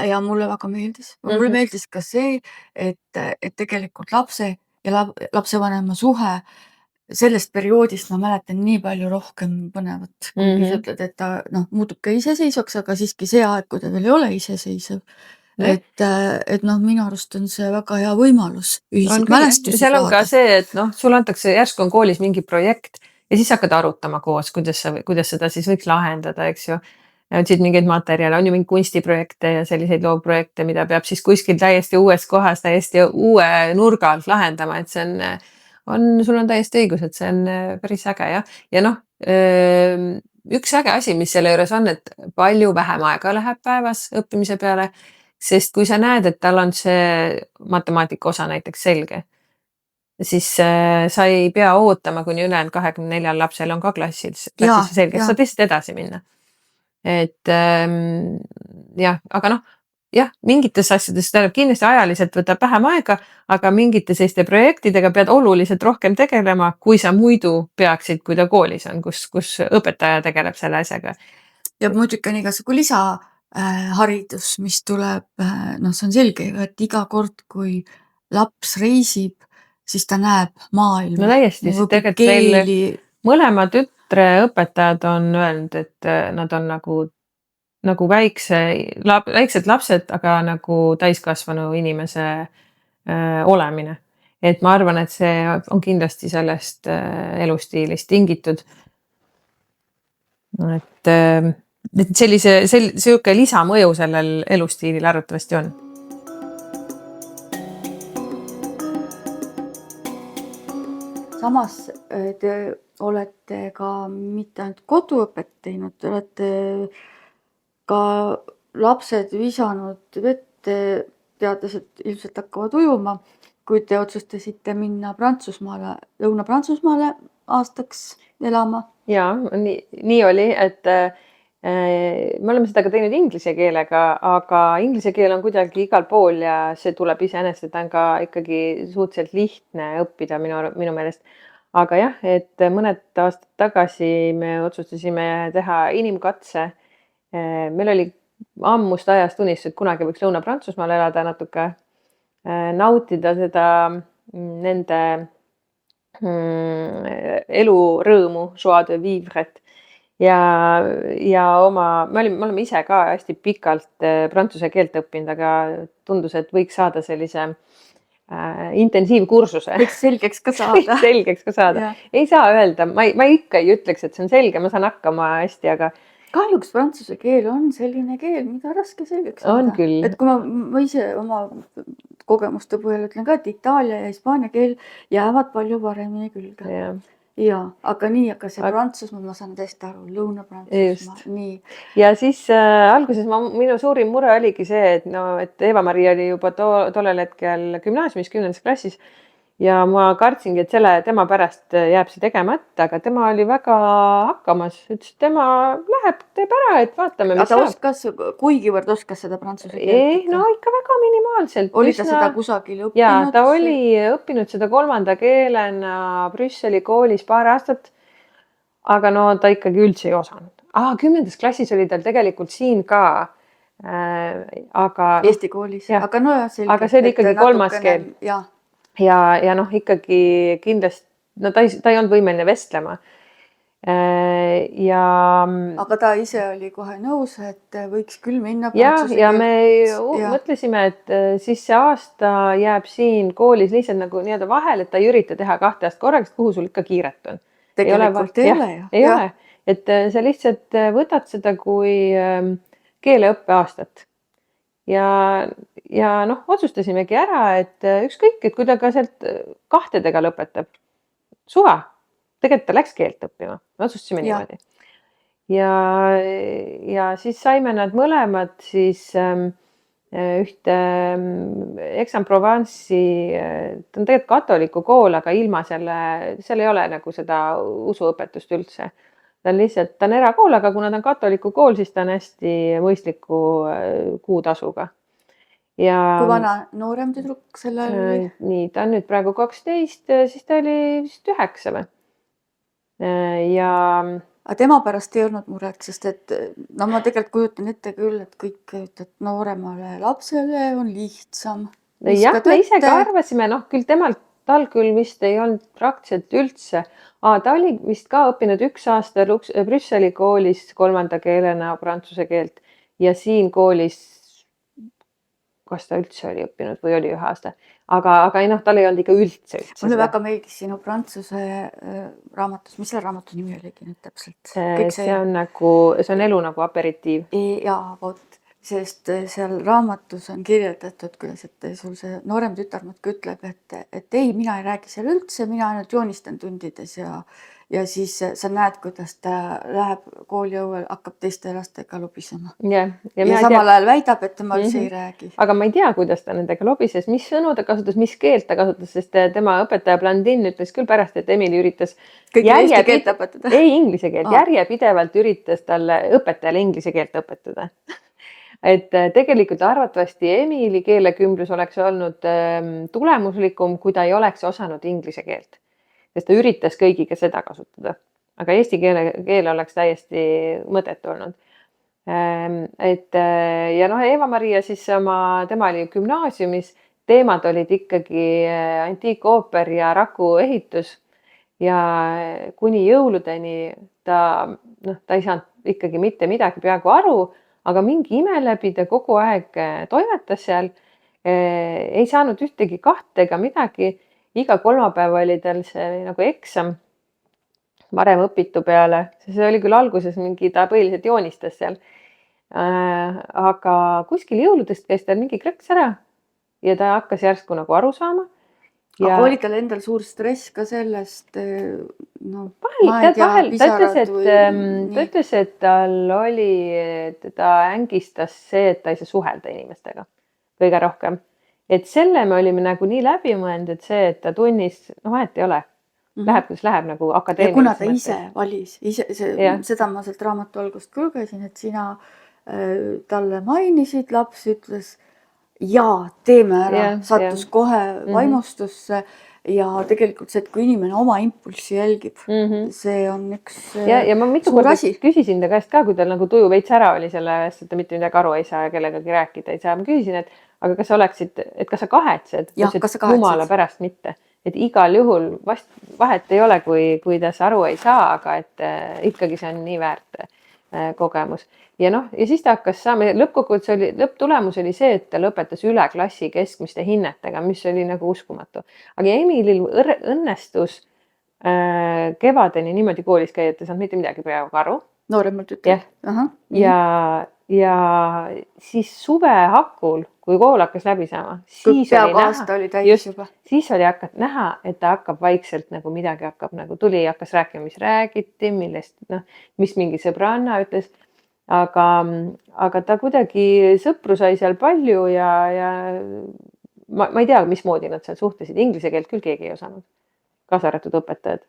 ja mulle väga meeldis. Mulle meeldis ka see, et tegelikult lapse ja lapsevanema suhe sellest perioodist ma mäletan nii palju rohkem põnevat, kuigi sa ütled, et ta muutub ka iseseisvaks, aga siiski see aeg, kui ta veel ei ole iseseisev. Et minu arust on see väga hea võimalus on ühiseid küll, mälestusi seal on ka saada. see, et sulle antakse, järsku on koolis mingi projekt ja siis hakkad arutama koos, kuidas seda siis võiks lahendada, eks ju. Otsid mingeid materjale, on ju mingi kunstiprojekte ja selliseid loovprojekte, mida peab siis kuskil täiesti uues kohas, täiesti uue nurga alt lahendama, et see sul on täiesti õigus, et see on päris äge jah. Ja üks äge asi, mis selle juures on, et palju vähem aega läheb päevas õppimise peale, sest kui sa näed, et tal on see matemaatika osa näiteks selge, siis sa ei pea ootama, kuni ülejäänud 24 lapsel on ka klassis selge, saad lihtsalt edasi minna. Et jah, aga jah, mingites asjades tähendab kindlasti ajaliselt võtab vähem aega, aga mingite selliste projektidega pead oluliselt rohkem tegelema, kui sa muidu peaksid, kui ta koolis on, kus õpetaja tegeleb selle asjaga. Ja muidugi on igasugu lisaharidus, mis tuleb, see on selge ju, et iga kord, kui laps reisib, siis ta näeb maailma. No täiesti, sest tegelikult meil mõlema tütre õpetajad on öelnud, et nad on nagu väiksed lapsed, aga nagu täiskasvanu inimese olemine. Et ma arvan, et see on kindlasti sellest elustiilist tingitud. Et selline lisamõju sellel elustiilil arvatavasti on. Samas te olete ka mitte ainult koduõpet teinud, te olete ka lapsed visanud vette, teades, et ilmselt hakkavad ujuma, kui te otsustasite minna Prantsusmaale, Lõuna-Prantsusmaale aastaks elama. Jaa, nii oli, et me oleme seda ka teinud inglise keelega, aga inglise keel on kuidagi igal pool ja see tuleb iseenesest, et on ka ikkagi suhteliselt lihtne õppida minu meelest. Aga jah, et mõned aastad tagasi me otsustasime teha inimkatse. Meil oli ammust ajast unistus, et kunagi võiks Lõuna-Prantsusmaal elada natuke, nautida seda nende elurõõmu, joie de vivret. Ja me oleme ise ka hästi pikalt prantsuse keelt õppinud, aga tundus, et võiks saada sellise intensiivkursuse. Võiks selgeks ka saada. Ei saa öelda, ma ikka ei ütleks, et see on selge, ma saan hakkama hästi, aga kahjuks prantsuse keel on selline keel, mida raske selgeks saada. On küll. Et kui ma ise oma kogemuste põhjal ütlen ka, et itaalia ja hispaania keel jäävad palju paremini külge. Ja, aga see Prantsusmaa, ma saan täiesti aru, Lõuna-Prantsusmaa, nii. Ja siis alguses minu suurim mure oligi see, et Eva-Maria oli juba tollel hetkel gümnaasiumis 10. klassis ja ma kartsingi, et tema pärast jääb see tegemata, aga tema oli väga hakkamas, ütles, et tema läheb, teeb ära, et vaatame, mis saab. Kuigivõrd oskas seda prantsuse keelt? Ikka väga minimaalselt. Oli ta seda kusagil õppinud? Jaa, ta oli õppinud seda 3. keelena Brüsseli koolis paar aastat, aga ta ikkagi üldse ei osanud. 10. klassis oli tal tegelikult siin ka, aga Eesti koolis, aga see oli ikkagi 3. keel. Ja ikkagi kindlasti, ta ei olnud võimeline vestlema. Aga ta ise oli kohe nõus, et võiks küll minna prantsuse keelt. Ja me mõtlesime, et siis see aasta jääb siin koolis lihtsalt nagu nii-öelda vahel, et ta ei ürita teha 2 aastat korraks, kuhu sul ikka kiiret on. Tegelikult ei ole ju. Ei ole, et sa lihtsalt võtad seda kui keeleõppe aastat. Ja otsustasimegi ära, et ükskõik, et kui ta ka sealt 2 lõpetab, suva, tegelikult ta läks keelt õppima, me otsustasime niimoodi. Ja siis saime nad mõlemad siis ühte Aix-en-Provence'i, ta on tegelikult katoliku kool, aga ilma seal ei ole nagu seda usuõpetust üldse. Ta on erakool, aga kuna ta on katoliku kool, siis ta on hästi mõistliku kuutasuga. Kui vana noorem tüdruk sellel oli? Nii, ta on nüüd praegu 12, siis ta oli vist 9 või? ja aga tema pärast ei olnud muret, sest et no ma tegelikult kujutan ette küll, et kõik ütlevad, et nooremale lapsele on lihtsam. jah, me ise ka arvasime, noh küll tal küll vist ei olnud praktiliselt üldse. Ta oli vist ka õppinud 1 aasta Brüsseli koolis 3. keelena prantsuse keelt ja siin koolis, kas ta üldse oli õppinud või oli 1 aasta, aga ei noh, tal ei olnud ikka üldse. Mulle väga meeldis sinu prantsuse raamatus, mis selle raamatu nimi oligi nüüd täpselt? See on elu nagu aperitiiv. Jaa, vot, sest seal raamatus on kirjeldatud, kuidas, et sul see noorem tütarmatk ütleb, et ei, mina ei räägi seal üldse, mina ainult joonistan tundides ja siis sa näed, kuidas ta läheb kooli õuel, hakkab teiste lastega lobisema. Ja samal ajal väidab, et tema üldse ei räägi. Aga ma ei tea, kuidas ta nendega lobises, mis sõnu ta kasutas, mis keelt ta kasutas, sest tema õpetaja Blandin ütles küll pärast, et Emily üritas eesti keelt õpetada. Ei, inglise keelt. Järjepidevalt üritas talle õpetajale inglise keelt õpetada. Et tegelikult arvatavasti Emily keelekümblus oleks olnud tulemuslikum, kui ta ei oleks osanud inglise keelt. Sest ta üritas kõigiga seda kasutada. Aga eesti keele oleks täiesti mõttetu olnud. Ja noh, Eva-Maria siis tema oli gümnaasiumis, teemad olid ikkagi antiikooper ja Raku ehitus ja kuni jõuludeni ta ei saanud ikkagi mitte midagi peaaegu aru, aga mingi ime läbi ta kogu aeg toimetas seal, ei saanud ühtegi 2 ega midagi. Iga kolmapäev oli tal see nagu eksam varem õpitu peale, see oli küll alguses ta põhiliselt joonistas seal, aga kuskil jõuludest käis tal mingi krõks ära ja ta hakkas järsku nagu aru saama. Aga oli tal endal suur stress ka sellest, ta ütles, et tal oli, ta ängistas see, et ta ei saa suhelda inimestega kõige rohkem. Et selle me olime nagu nii läbi mõelnud, et see, et ta tunnis, vahet ei ole, läheb, kuidas läheb nagu akadeemiliselt. Ja kuna ta ise valis, seda ma sealt raamatu algust küll käisin, et sina talle mainisid, laps ütles, jaa, teeme ära, sattus kohe vaimustusse ja tegelikult see, et kui inimene oma impulssi jälgib, see on üks ja ma mitu korda küsisin ta käest ka, kui tal nagu tuju veits ära oli selle eest, et ta mitte midagi aru ei saa ja kellegagi rääkida ei saa. Ma küsisin, et aga kas sa kahetsed? Jumala pärast mitte. Et igal juhul vahet ei ole, kui ta aru ei saa, aga et ikkagi see on nii väärt kogemus. Ja siis ta hakkas saama, lõpptulemus oli see, et ta lõpetas üle klassi keskmiste hinnetega, mis oli nagu uskumatu. Aga Emilil õnnestus kevadeni niimoodi koolis käia, et ta saanud mitte midagi peaaegu aru. Nooremalt ütleb. Ja siis suve hakul, kui kool hakkas läbi saama, siis oli näha, et ta hakkab vaikselt nagu midagi hakkas rääkima, mis räägiti, mis mingi sõbranna ütles, aga ta kuidagi sõpru sai seal palju ja ma ei tea, mismoodi nad seal suhtlesid. Inglise keelt küll keegi ei osanud, kaasa arvatud õpetajad.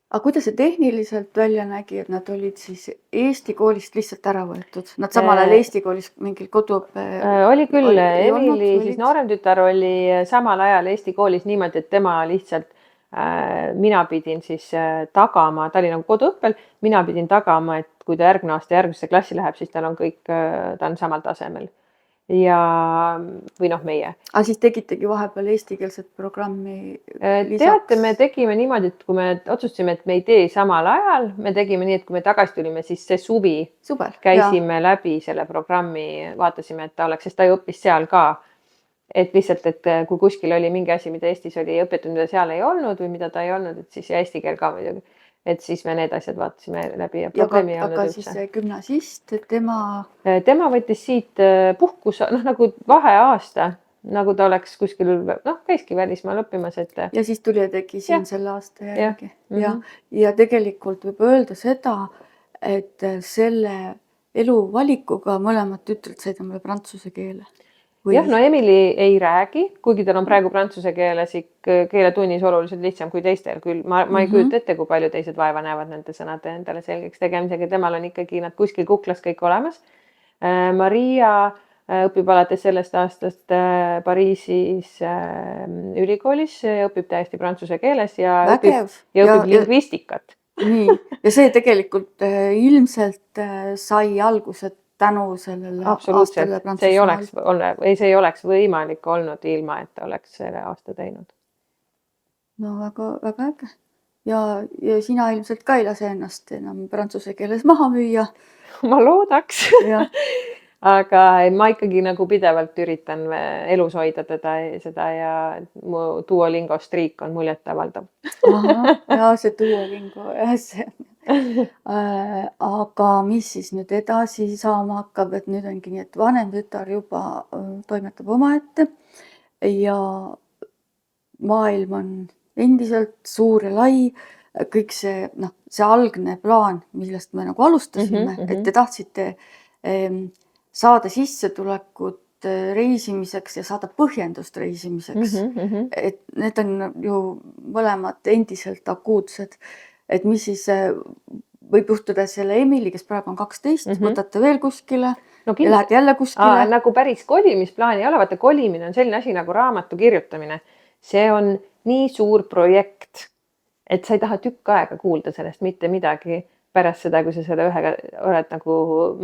Aga kuidas see tehniliselt välja nägi, et nad olid siis Eesti koolist lihtsalt ära võetud? Nad samal ajal Eesti koolis mingil koduõppe... Oli küll, Emily, siis noorem tütar oli samal ajal Eesti koolis niimoodi, et tema lihtsalt, mina pidin siis tagama, ta oli nagu koduõppel, mina pidin tagama, et kui ta järgmine aasta järgmisse klassi läheb, siis tal on kõik, ta on samal tasemel. Või meie. Aga siis tegitegi vahepeal eestikeelset programmi lisaks? Teate, me tegime niimoodi, et kui me otsustasime, et me ei tee samal ajal, me tegime nii, et kui me tagasi tulime, siis see suvi käisime läbi selle programmi, vaatasime, et ta oleks, sest ta ju õppis seal ka. Et lihtsalt, et kui kuskil oli mingi asi, mida Eestis oli õpetud, mida seal ei olnud või mida ta ei olnud, et siis ja eesti keel ka muidugi. Et siis me need asjad vaatasime läbi ja probleemi ei olnud üldse. Aga siis see gümnasist, tema võttis siit puhkus, nagu vaheaasta, nagu ta oleks kuskil, käiski välismaal õppimas. Ja siis tuli ja tegi siin selle aasta järgi. Ja tegelikult võib öelda seda, et selle eluvalikuga mõlemad tütred said omale prantsuse keele. Jah, Emily ei räägi, kuigi tal on praegu prantsuse keeletunnis oluliselt lihtsam kui teistel küll. Ma ei kujuta ette, kui palju teised vaeva näevad nende sõnade endale selgeks tegemisega. Temal on ikkagi nad kuskil kuklas kõik olemas. Maria õpib alates sellest aastast Pariisis ülikoolis ja õpib täiesti prantsuse keeles ja Vägev. õpib lingvistikat. Nii, ja see tegelikult ilmselt sai alguse tänu sellele Absoluutselt, aastale see ei oleks võimalik olnud ilma, et ta oleks selle aasta teinud. No väga äge. Ja sina ilmselt ka ei lase ennast enam prantsuse keeles maha müüa. Ma loodaks. Jah. Aga ma ikkagi nagu pidevalt üritan elus hoida seda ja mu Duolingo striik on muljetavaldav. Ja see Duolingo, see. Aga mis siis nüüd edasi saama hakkab, et nüüd ongi nii, et vanem tütar juba toimetab omaette ja maailm on endiselt suur ja lai. Kõik see algne plaan, millest me nagu alustasime, et te tahtsite saada sissetulekut reisimiseks ja saada põhjendust reisimiseks. Et need on ju mõlemad endiselt akuutsed. Et mis siis võib juhtuda selle Emily, kes praegu on 12, võtate veel kuskile ja lähed jälle kuskile. Nagu päris kolimisplaani ei ole, vaata kolimine on selline asi nagu raamatu kirjutamine. See on nii suur projekt, et sa ei taha tükk aega kuulda sellest mitte midagi pärast seda, kui sa seda ühega oled nagu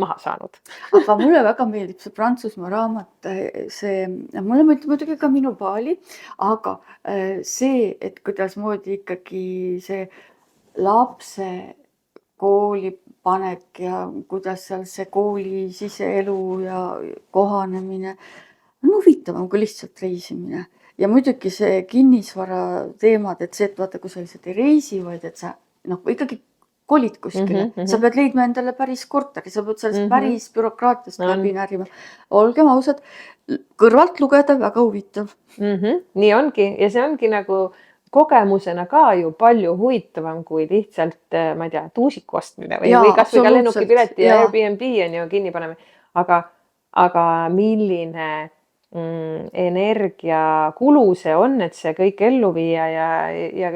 maha saanud. Aga mulle väga meeldib see Prantsusmaa raamat, mulle meeldib muidugi ka Minu Paali, aga see, et kuidas moodi ikkagi see lapse kooli panek ja kuidas seal see kooli siseelu ja kohanemine on huvitavam kui lihtsalt reisimine. Ja muidugi see kinnisvara teemad, et see, et vaata, kui sa lihtsalt ei reisi, vaid et sa ikkagi kolid kuskile. Sa pead leidma endale päris korteri, sa pead sellest päris bürokraatiast läbi närima. Olgem ausad, kõrvalt lugeda väga huvitav. Nii ongi ja see ongi nagu kogemusena ka ju palju huvitavam kui lihtsalt, ma ei tea, tuusiku ostmine või kas või ka lennukipileti ja Airbnb on ju kinni paneme. Aga milline energiakulu see on, et see kõik ellu viia ja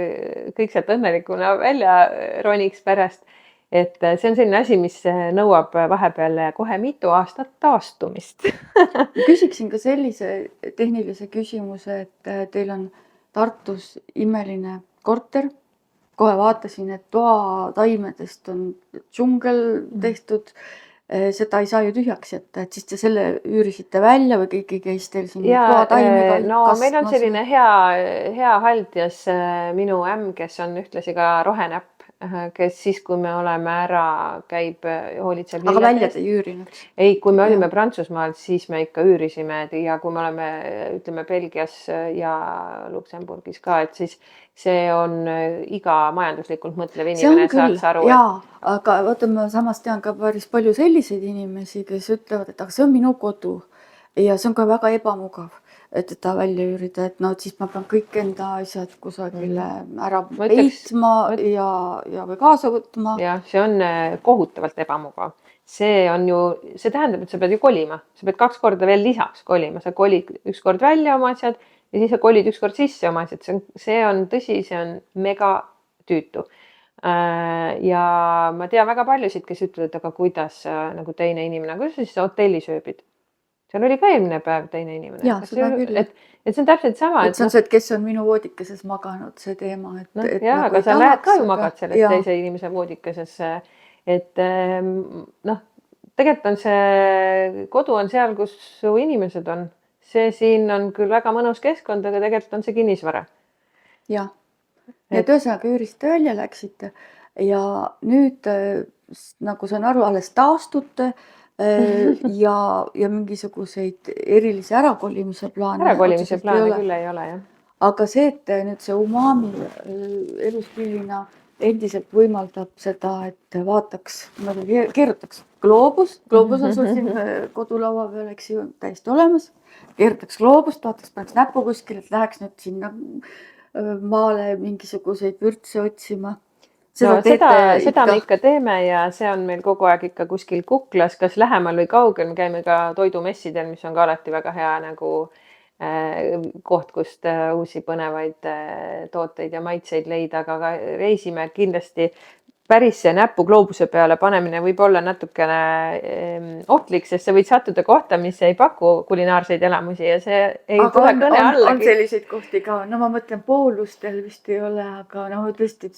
kõik sealt õnnelikuna välja roniks pärast. Et see on selline asi, mis nõuab vahepeal kohe mitu aastat taastumist. Küsiksin ka sellise tehnilise küsimuse, et teil on Tartus imeline korter. Kohe vaatasin, et toa taimedest on džungel tehtud. Seda ei saa ju tühjaks jätta, et siis te selle üürisite välja või keegi käis teil siin toa taimi kasvamas? Meil on selline hea haldjas minu ämm, kes on ühtlasi ka rohenäpp, kes siis, kui me oleme ära, käib hoolitseb. Aga välja te ei üürinud? Ei, kui me olime Prantsusmaal, siis me ikka üürisime ja kui me oleme, ütleme, Belgias ja Luksemburgis ka, et siis see on iga majanduslikult mõtlev inimene saaks aru. Jaa, aga vaata, ma samas tean ka päris palju selliseid inimesi, kes ütlevad, et aga see on minu kodu ja see on ka väga ebamugav, et ta välja üürida, et siis ma pean kõik enda asjad kusagile ära peitma ja või kaasa võtma. Ja see on kohutavalt ebamugav. See tähendab, et sa pead ju kolima. Sa pead 2 korda veel lisaks kolima. Sa kolid 1 kord välja oma asjad ja siis sa kolid 1 kord sisse oma asjad. See on tõsi, see on mega tüütu. Ja ma tean väga paljusid, kes ütlevad, aga kuidas nagu teine inimene, kuidas sa siis hotellis ööbid? Seal oli ka eelmine päev teine inimene. Jaa, seda küll. Et see on täpselt sama. Et see on see, et kes on minu voodikeses maganud, see teema. Aga sa lähed ka ju magad selles teise inimese voodikeses. Et tegelikult on see kodu on seal, kus su inimesed on. See siin on küll väga mõnus keskkond, aga tegelikult on see kinnisvara. Jah. Ja ühesõnaga üürisite välja läksite ja nüüd nagu saan aru, alles taastute ja mingisuguseid erilisi ärakolimise plaane. Ärakolimise plaane küll ei ole, jah. Aga see, et nüüd see umami elustiilina endiselt võimaldab seda, et vaataks, keerutaks gloobus on sul siin kodulaua peal, eks ju, täiesti olemas. Keerutaks gloobust, vaataks, paneks näpu kuskil, et läheks nüüd sinna maale mingisuguseid vürtse otsima. Seda me ikka teeme ja see on meil kogu aeg ikka kuskil Kuklas, kas lähemal või kaugel. Me käime ka toidumessidel, mis on ka alati väga hea nagu koht, kust uusi põnevaid tooteid ja maitseid leida, aga reisime kindlasti päris see näpu gloobuse peale panemine võib olla natukene ohtlik, sest sa võid sattuda kohta, mis ei paku kulinaarseid elamusi ja see ei aga tule kõne on allagi. selliseid kohti ka, no ma mõtlen poolustel vist ei ole, aga no tõesti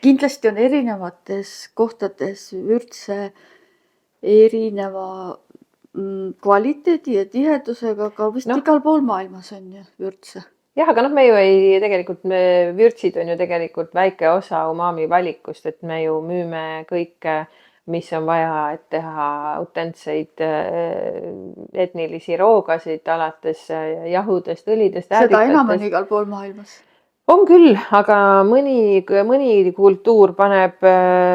kindlasti on erinevates kohtades vürtse erineva kvaliteedi ja tihedusega, aga vist igal pool maailmas on ju vürtse. Jah, aga me ju vürtsid on ju tegelikult väike osa umami valikust, et me ju müüme kõike, mis on vaja, et teha autentseid etnilisi roogasid alates jahudest, õlidest. Seda enam on igal pool maailmas. On küll, aga mõni kultuur paneb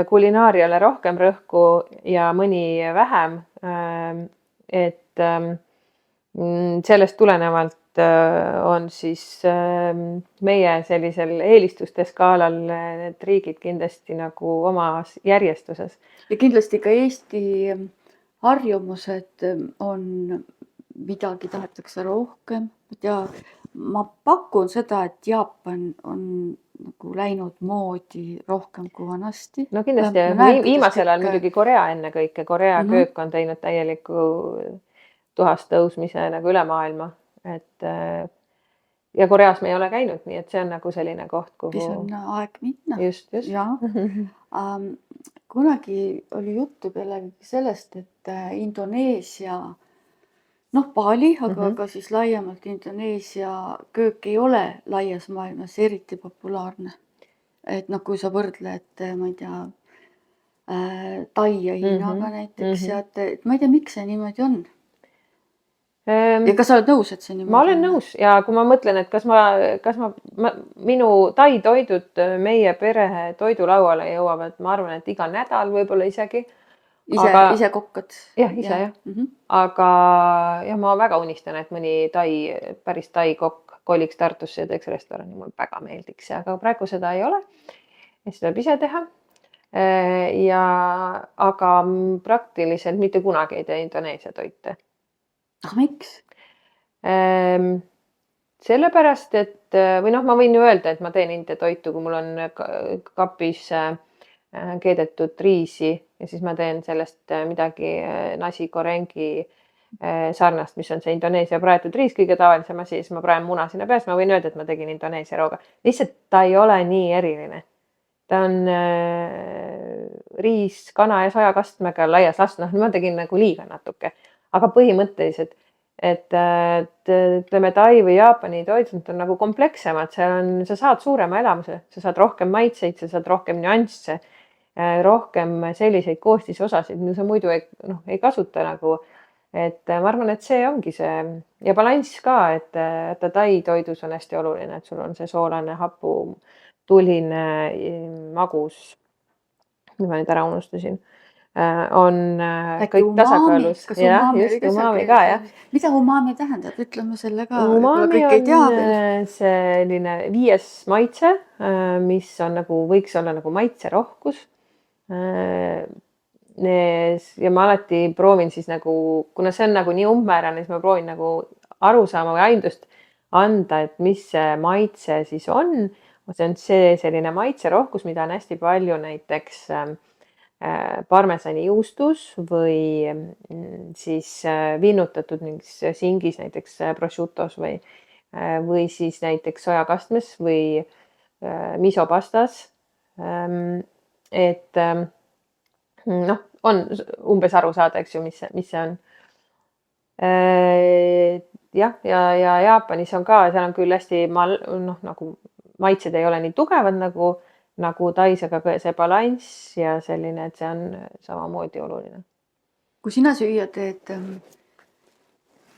kulinaariale rohkem rõhku ja mõni vähem. Et sellest tulenevalt on siis meie sellisel eelistuste skaalal need riigid kindlasti nagu omas järjestuses. Ja kindlasti ka Eesti harjumused on midagi tahetakse rohkem. Ma pakun seda, et Jaapan on nagu läinud moodi rohkem kui vanasti. No kindlasti viimasel ajal muidugi Korea ennekõike. Korea köök on teinud täieliku tuhastõusmise nagu üle maailma. Ja Koreas me ei ole käinud, nii et see on nagu selline koht, kuhu... Mis on aeg minna. Just. Ja. Kunagi oli juttu kellegi sellest, et Indoneesia, Bali, aga siis laiemalt Indoneesia köök ei ole laias maailmas eriti populaarne. Et kui sa võrdled, ma ei tea, Tai ja Hiinaga näiteks, et ma ei tea, miks see niimoodi on. Ja kas sa oled nõus, et see niimoodi? Ma olen nõus ja kui ma mõtlen, et kas minu Tai toidud meie pere toidulauale jõuavad, ma arvan, et iga nädal võib-olla isegi. Ise kokkad? Jah, ise. Aga ma väga unistan, et mõni päris Tai kokk koliks Tartusse ja teeks restorani, mul väga meeldiks, aga praegu seda ei ole. Ja seda peab ise teha. Aga praktiliselt mitte kunagi ei tee Indoneesia toite. Miks? Sellepärast, et ma võin ju öelda, et ma teen India toitu, kui mul on kapis keedetud riisi ja siis ma teen sellest midagi nasi gorengi sarnast, mis on see Indoneesia praetud riis kõige tavalisem asi, siis ma praen muna sinna peas, ma võin öelda, et ma tegin Indoneesia rooga. Lihtsalt ta ei ole nii eriline. Ta on riis, kana ja sojakastmega laias lastud, ma tegin nagu liiga natuke. Aga põhimõtteliselt, et ütleme Tai või Jaapani toidud on nagu komplekssemad, sa saad suurema elamuse, sa saad rohkem maitseid, sa saad rohkem nüansse, rohkem selliseid koostisosasid, mida sa muidu ei kasuta nagu. Et ma arvan, et see ongi see ja balanss ka, et Tai toidus on hästi oluline, et sul on see soolane, hapu, tuline, magus, mis ma nüüd ära unustasin. On kõik tasakaalus. Ja, just umami ka, jah. Mida umami tähendab? Ütleme selle ka. Umami on selline 5. maitse, mis on võiks olla nagu maitserohkus. Ja ma alati proovin siis kuna see on nii umbmäärane, siis ma proovin aru saama või aimdust anda, et mis see maitse siis on. See on selline maitserohkus, mida on hästi palju näiteks parmesani juustus või siis vinnutatud mingis singis, näiteks prosciutos või siis näiteks sojakastmes või misopastas. Et on umbes aru saada, eks ju, mis see on. Jah, ja Jaapanis on ka, seal on küll hästi maitsed ei ole nii tugevad nagu Tais, aga see balanss ja selline, et see on samamoodi oluline. Kui sina süüa teed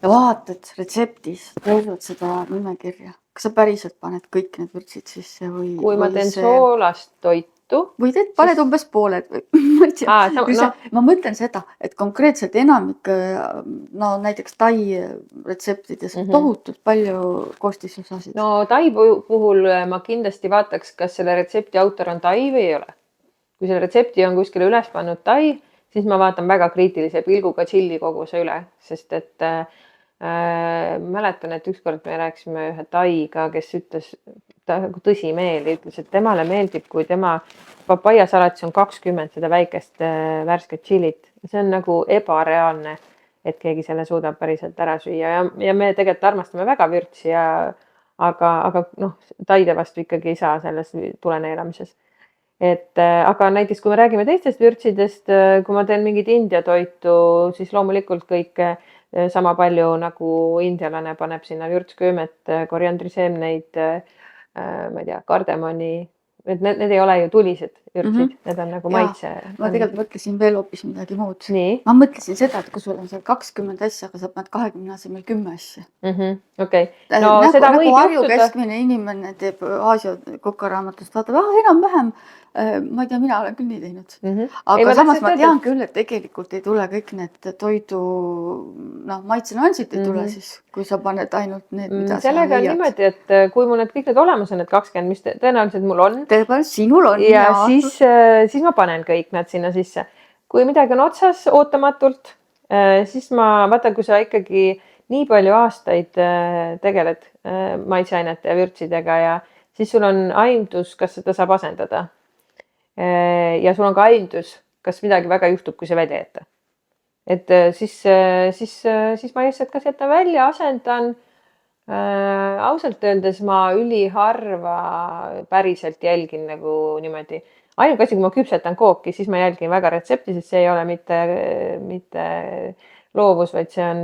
ja vaatad retseptis, võrdled seda nimekirja, kas sa päriselt paned kõik need vürtsid sisse? Kui ma teen soolast toitu. Või paned umbes pooled või? Ma mõtlen seda, et konkreetselt enamik, näiteks Tai retseptides tohutult palju koostisosasid. No Tai puhul ma kindlasti vaataks, kas selle retsepti autor on Tai või ei ole. Kui selle retsepti on kuskile üles pannud Tai, siis ma vaatan väga kriitilise pilguga chili koguse üle, sest et mäletan, et ükskord me rääkisime ühe Taiga, kes ütles ta nagu tõsimeeli ütles, et temale meeldib, kui tema papaiasalatis on 20 seda väikest värsket tšilit. See on nagu ebareaalne, et keegi selle suudab päriselt ära süüa ja me tegelikult armastame väga vürtsi aga noh, taide vastu ikkagi ei saa selles tuleneelamises. Aga näiteks kui me räägime teistest vürtsidest, kui ma teen mingit India toitu, siis loomulikult kõik sama palju nagu indialane paneb sinna vürtsköömet, koriandriseemneid, ma ei tea, kardemoni, et need ei ole ju tulised vürtsid, need on nagu maitse. Ma tegelikult mõtlesin veel hoopis midagi muud. Nii. Ma mõtlesin seda, et kui sul on seal 20 asja, aga sa paned 20 asemel 10 asja. Okei. No seda võib Harju juhtuda. keskmine inimene teeb Aasia kokaraamatust, vaatab, enam-vähem, ma ei tea, mina olen küll nii teinud. Aga samas ma tean küll, et tegelikult ei tule kõik need toidu, maitsenüansid ei tule siis, kui sa paned ainult need, mida sa Sellega on leiad. niimoodi, et kui mul need kõik need olemas on, need 20, mis tõenäoliselt mul on, Tõepoolest, sinul on. ja siis ma panen kõik need sinna sisse. Kui midagi on otsas ootamatult, siis ma vaatan, kui sa ikkagi nii palju aastaid tegeled maitseainete ja vürtsidega ja siis sul on aimdus, kas seda saab asendada. Ja sul on ka aimdus, kas midagi väga juhtub, kui see välja jätta. Et siis ma lihtsalt kas jätan välja, asendan. Ausalt öeldes ma üliharva päriselt jälgin nagu niimoodi. Ainuke asi, kui ma küpsetan kooki, siis ma jälgin väga retsepti, sest see ei ole mitte loovus, vaid see on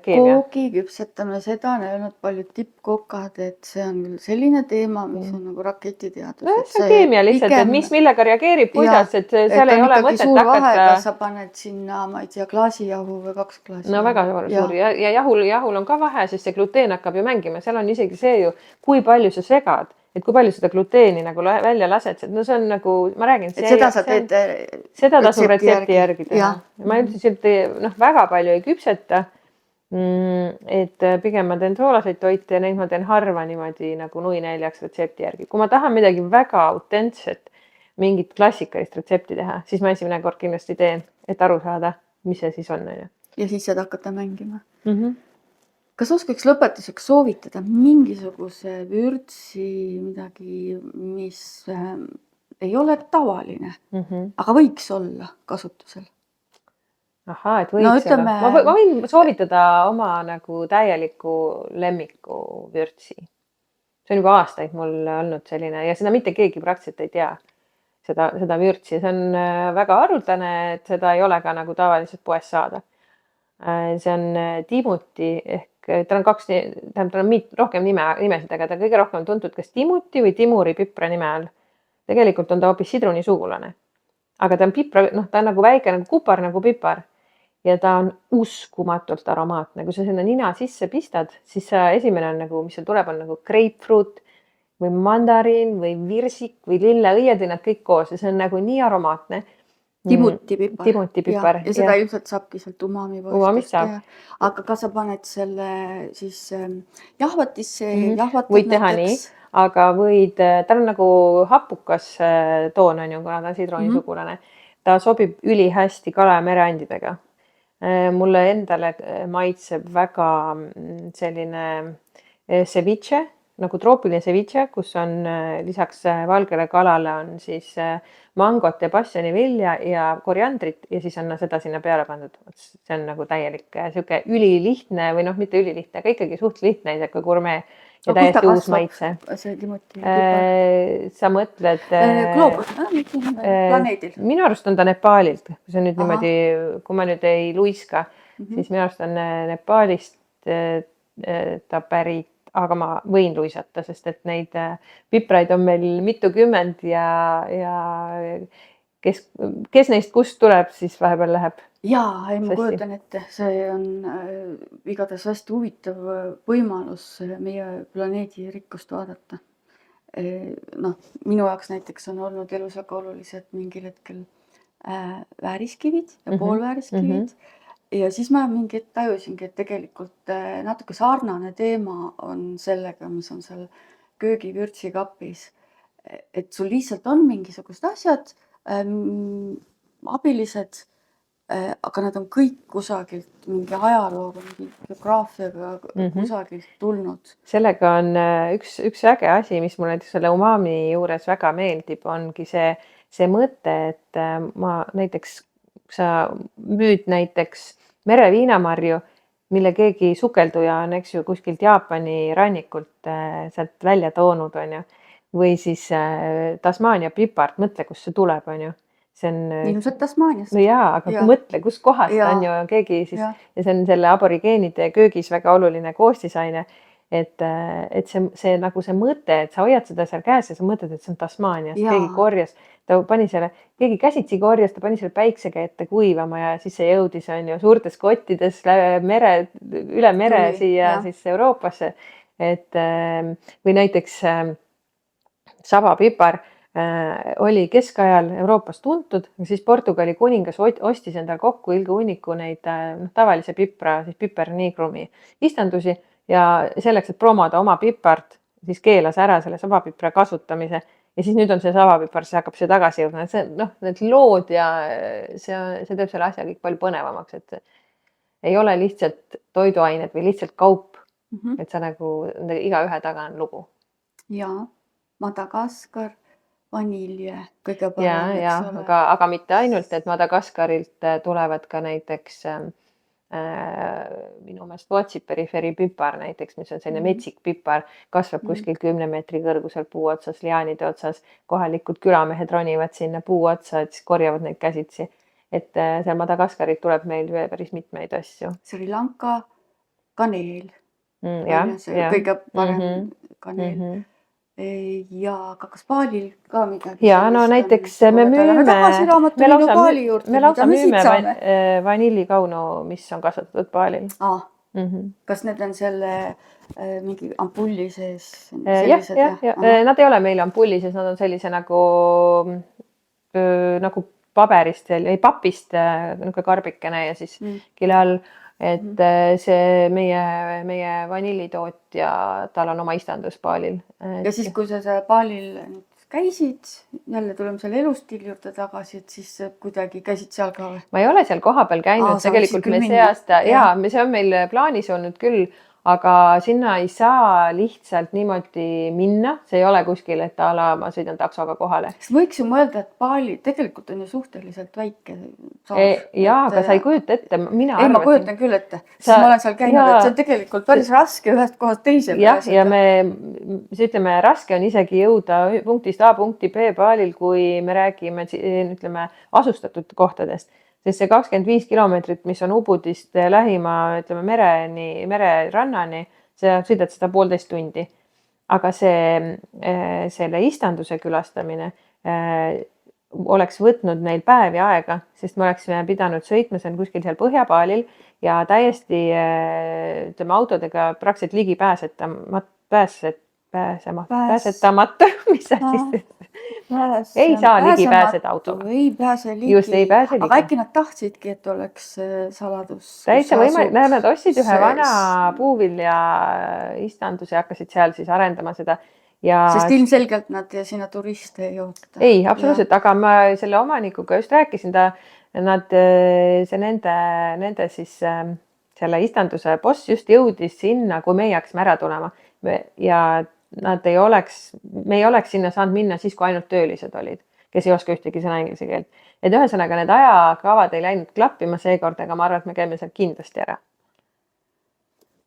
keemia. Koogi küpsetamine, seda on öelnud paljud tippkokad, et see on küll selline teema, mis on nagu raketiteadus. No, see on keemia lihtsalt, et mis millega reageerib, kuidas, et seal ei ole mõtet hakata. Sa paned sinna, ma ei tea, klaasijahu või 2 klaasi. No väga suur ja jahul on ka vahe, sest see gluteen hakkab ju mängima. Seal on isegi see ju, kui palju sa segad, et kui palju seda gluteeni nagu välja lased. No see on nagu, ma räägin, seda sa teed seda tasub retsepti järgi teha. Ma üldiselt väga palju ei küpseta, et pigem ma teen soolaseid toite ja neid ma teen harva niimoodi nagu nuineljaks retsepti järgi. Kui ma tahan midagi väga autentset, mingit klassikalist retsepti teha, siis ma esimene kord kindlasti teen, et aru saada, mis see siis on. Ja siis saad hakata mängima. Kas oskaks lõpetuseks soovitada mingisuguse vürtsi midagi, mis ei ole tavaline, aga võiks olla kasutusel? Ahaa, et võiks olla. Ma võin soovitada oma nagu täieliku lemmiku vürtsi. See on juba aastaid mul olnud selline ja seda mitte keegi praktiliselt ei tea, seda vürtsi. See on väga haruldane, et seda ei ole ka nagu tavaliselt poes saada. See on Timuti ehk tal on 2, tal on rohkem nimesid, aga ta kõige rohkem tuntud kas Timuti või Timuri pipra nime all. Tegelikult on ta hoopis sidruni sugulane. Aga ta on pipra, ta on nagu väike nagu kupar, nagu pipar. Ja ta on uskumatult aromaatne. Kui sa sinna nina sisse pistad, siis esimene on nagu, mis seal tuleb, on nagu grapefruit või mandariin või virsik või lilleõied või nad kõik koos. Ja see on nagu nii aromaatne. Timuti pipar. Timuti pipar. Ja seda ilmselt saabki sealt umami Umamist saab. Aga kas sa paned selle siis jahvatisse, jahvatad võid teha nii, aga tal on nagu hapukas toon on ju, kuna ta on sidroni sugulane. Ta sobib ülihästi kala ja mereandidega. Mulle endale maitseb väga selline ceviche, nagu troopiline ceviche, kus on lisaks valgele kalale on siis mangot ja bassionivilja ja koriandrit ja siis on seda sinna peale pandud. See on nagu täielik siuke ülilihtne või mitte ülilihtne, aga ikkagi suht lihtne, isegi gurmee ja täiesti uus maitse. See Timuti pipar? Sa mõtled Gloobus, planeedil. Minu arust on ta Nepaalilt, kui sa nüüd niimoodi, kui ma nüüd ei luiska, siis minu arust on Nepaalist ta pärit, aga ma võin luisata, sest et neid pipraid on meil mitukümmend ja kes neist kust tuleb, siis vahepeal läheb. Jaa, ma kujutan ette, see on igatahes hästi huvitav võimalus meie planeedi rikkust vaadata. Minu jaoks näiteks on olnud elus väga olulised mingil hetkel vääriskivid ja poolvääriskivid. Ja siis ma mingi hetk tajusingi, et tegelikult natuke sarnane teema on sellega, mis on seal köögivürtsikapis. Et sul lihtsalt on mingisugused asjad, abilised, aga nad on kõik kusagilt mingi ajalooga, mingi geograafiaga kusagilt tulnud. Sellega on üks äge asi, mis mulle näiteks selle umami juures väga meeldib, ongi see mõte, et ma näiteks, sa müüd näiteks mereviinamarju, mille keegi sukelduja on, eks ju, kuskilt Jaapani rannikult sealt välja toonud, on ju. Või siis Tasmaania pipart, mõtle, kust see tuleb, on ju. See on ilmselt Tasmaaniast. No jaa, aga mõtle, kus kohast on ju keegi siis, ja see on selle aborigeenide köögis väga oluline koostisaine, et see nagu see mõte, et sa hoiad seda seal käes ja sa mõtled, et see on Tasmaaniast, keegi korjas, ta pani selle, keegi käsitsi korjas, ta pani selle päiksega ette kuivama ja siis see jõudis, on ju, suurtes kottides üle mere siia siis Euroopasse, või näiteks sabapipar oli keskajal Euroopas tuntud, siis Portugali kuningas ostis endal kokku ilge hunniku neid tavalise pipra, siis pipernigrum istandusi ja selleks, et promoda oma pipart, siis keelas ära selle sabapipra kasutamise ja siis nüüd on see sabapipar, siis hakkab see tagasi jõudma. See, need lood ja see teeb selle asja kõik palju põnevamaks, et ei ole lihtsalt toiduained või lihtsalt kaup, et sa nagu igaühe taga on lugu. Jaa, Madagaskar, vanilje, kõige parem, aga mitte ainult, et Madagaskarilt tulevad ka näiteks minu meelest Votsiperi pipar näiteks, mis on selline metsik pipar, kasvab kuskil 10 meetri kõrgusel puu otsas, liaanide otsas, kohalikud külamehed ronivad sinna puu otsa, et siis korjavad neid käsitsi. Et seal Madagaskarilt tuleb meil päris mitmeid asju. Sri Lanka, kaneel. Kõige parem kaneel. Ja kas Baalil ka midagi? Ja, no näiteks me lausa müüme vanillikauno, mis on kasvatatud Baalil. Kas need on selle mingi ampulli sees? Nad ei ole meil ampulli sees, nad on sellise nagu paberist, papist karbikene ja siis kile all. Et see meie vanillitootja, tal on oma istandus Baalil. Ja siis, kui sa Baalil käisid, jälle tuleme selle elustiili juurde tagasi, et siis kuidagi käisid seal ka või? Ma ei ole seal kohapeal käinud, tegelikult me see aasta, see on meil plaanis olnud küll, aga sinna ei saa lihtsalt niimoodi minna, see ei ole kuskil, et ma sõidan taksoga kohale. Võiks ju mõelda, et Baali tegelikult on ju suhteliselt väike saar. Aga sa ei kujuta ette, ma kujutan küll ette, sest ma olen seal käinud, et see on tegelikult päris raske ühest kohast teise. Ja ütleme, raske on isegi jõuda punktist A punkti B Baalil, kui me räägime asustatud kohtadest. Sest see 25 kilomeetrit, mis on Ubudist lähima mererannani, sa sõidad seda 1,5 tundi. Aga selle istanduse külastamine oleks võtnud neil päevi aega, sest me oleksime pidanud sõitma, see on kuskil seal Põhja-Baalil ja täiesti autodega praktiliselt ligi pääsetamatu, mis sa siis ei saa ligi pääseda autoga. Ei pääse ligi. Just ei pääse ligi. Aga äkki nad tahtsidki, et oleks saladus. Täitsa võimalik. Nad ostsid ühe vana puuvilja istanduse ja hakkasid seal siis arendama seda. Sest ilmselgelt nad sinna turiste ei oota. Ei, absoluutselt, aga ma selle omanikuga just rääkisin, nende siis selle istanduse boss just jõudis sinna, kui meie hakkasime ära tulema ja me ei oleks sinna saanud minna siis, kui ainult töölised olid, kes ei oska ühtegi sõna inglise keelt. Et ühesõnaga need ajakavad ei läinud klappima seekord, aga ma arvan, et me käime seal kindlasti ära.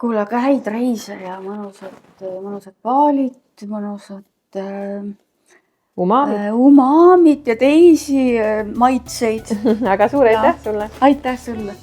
Kuule, aga häid reise ja mõnusad Baalit, mõnusad umamit ja teisi maitseid. Aga suur aitäh sulle! Aitäh sulle!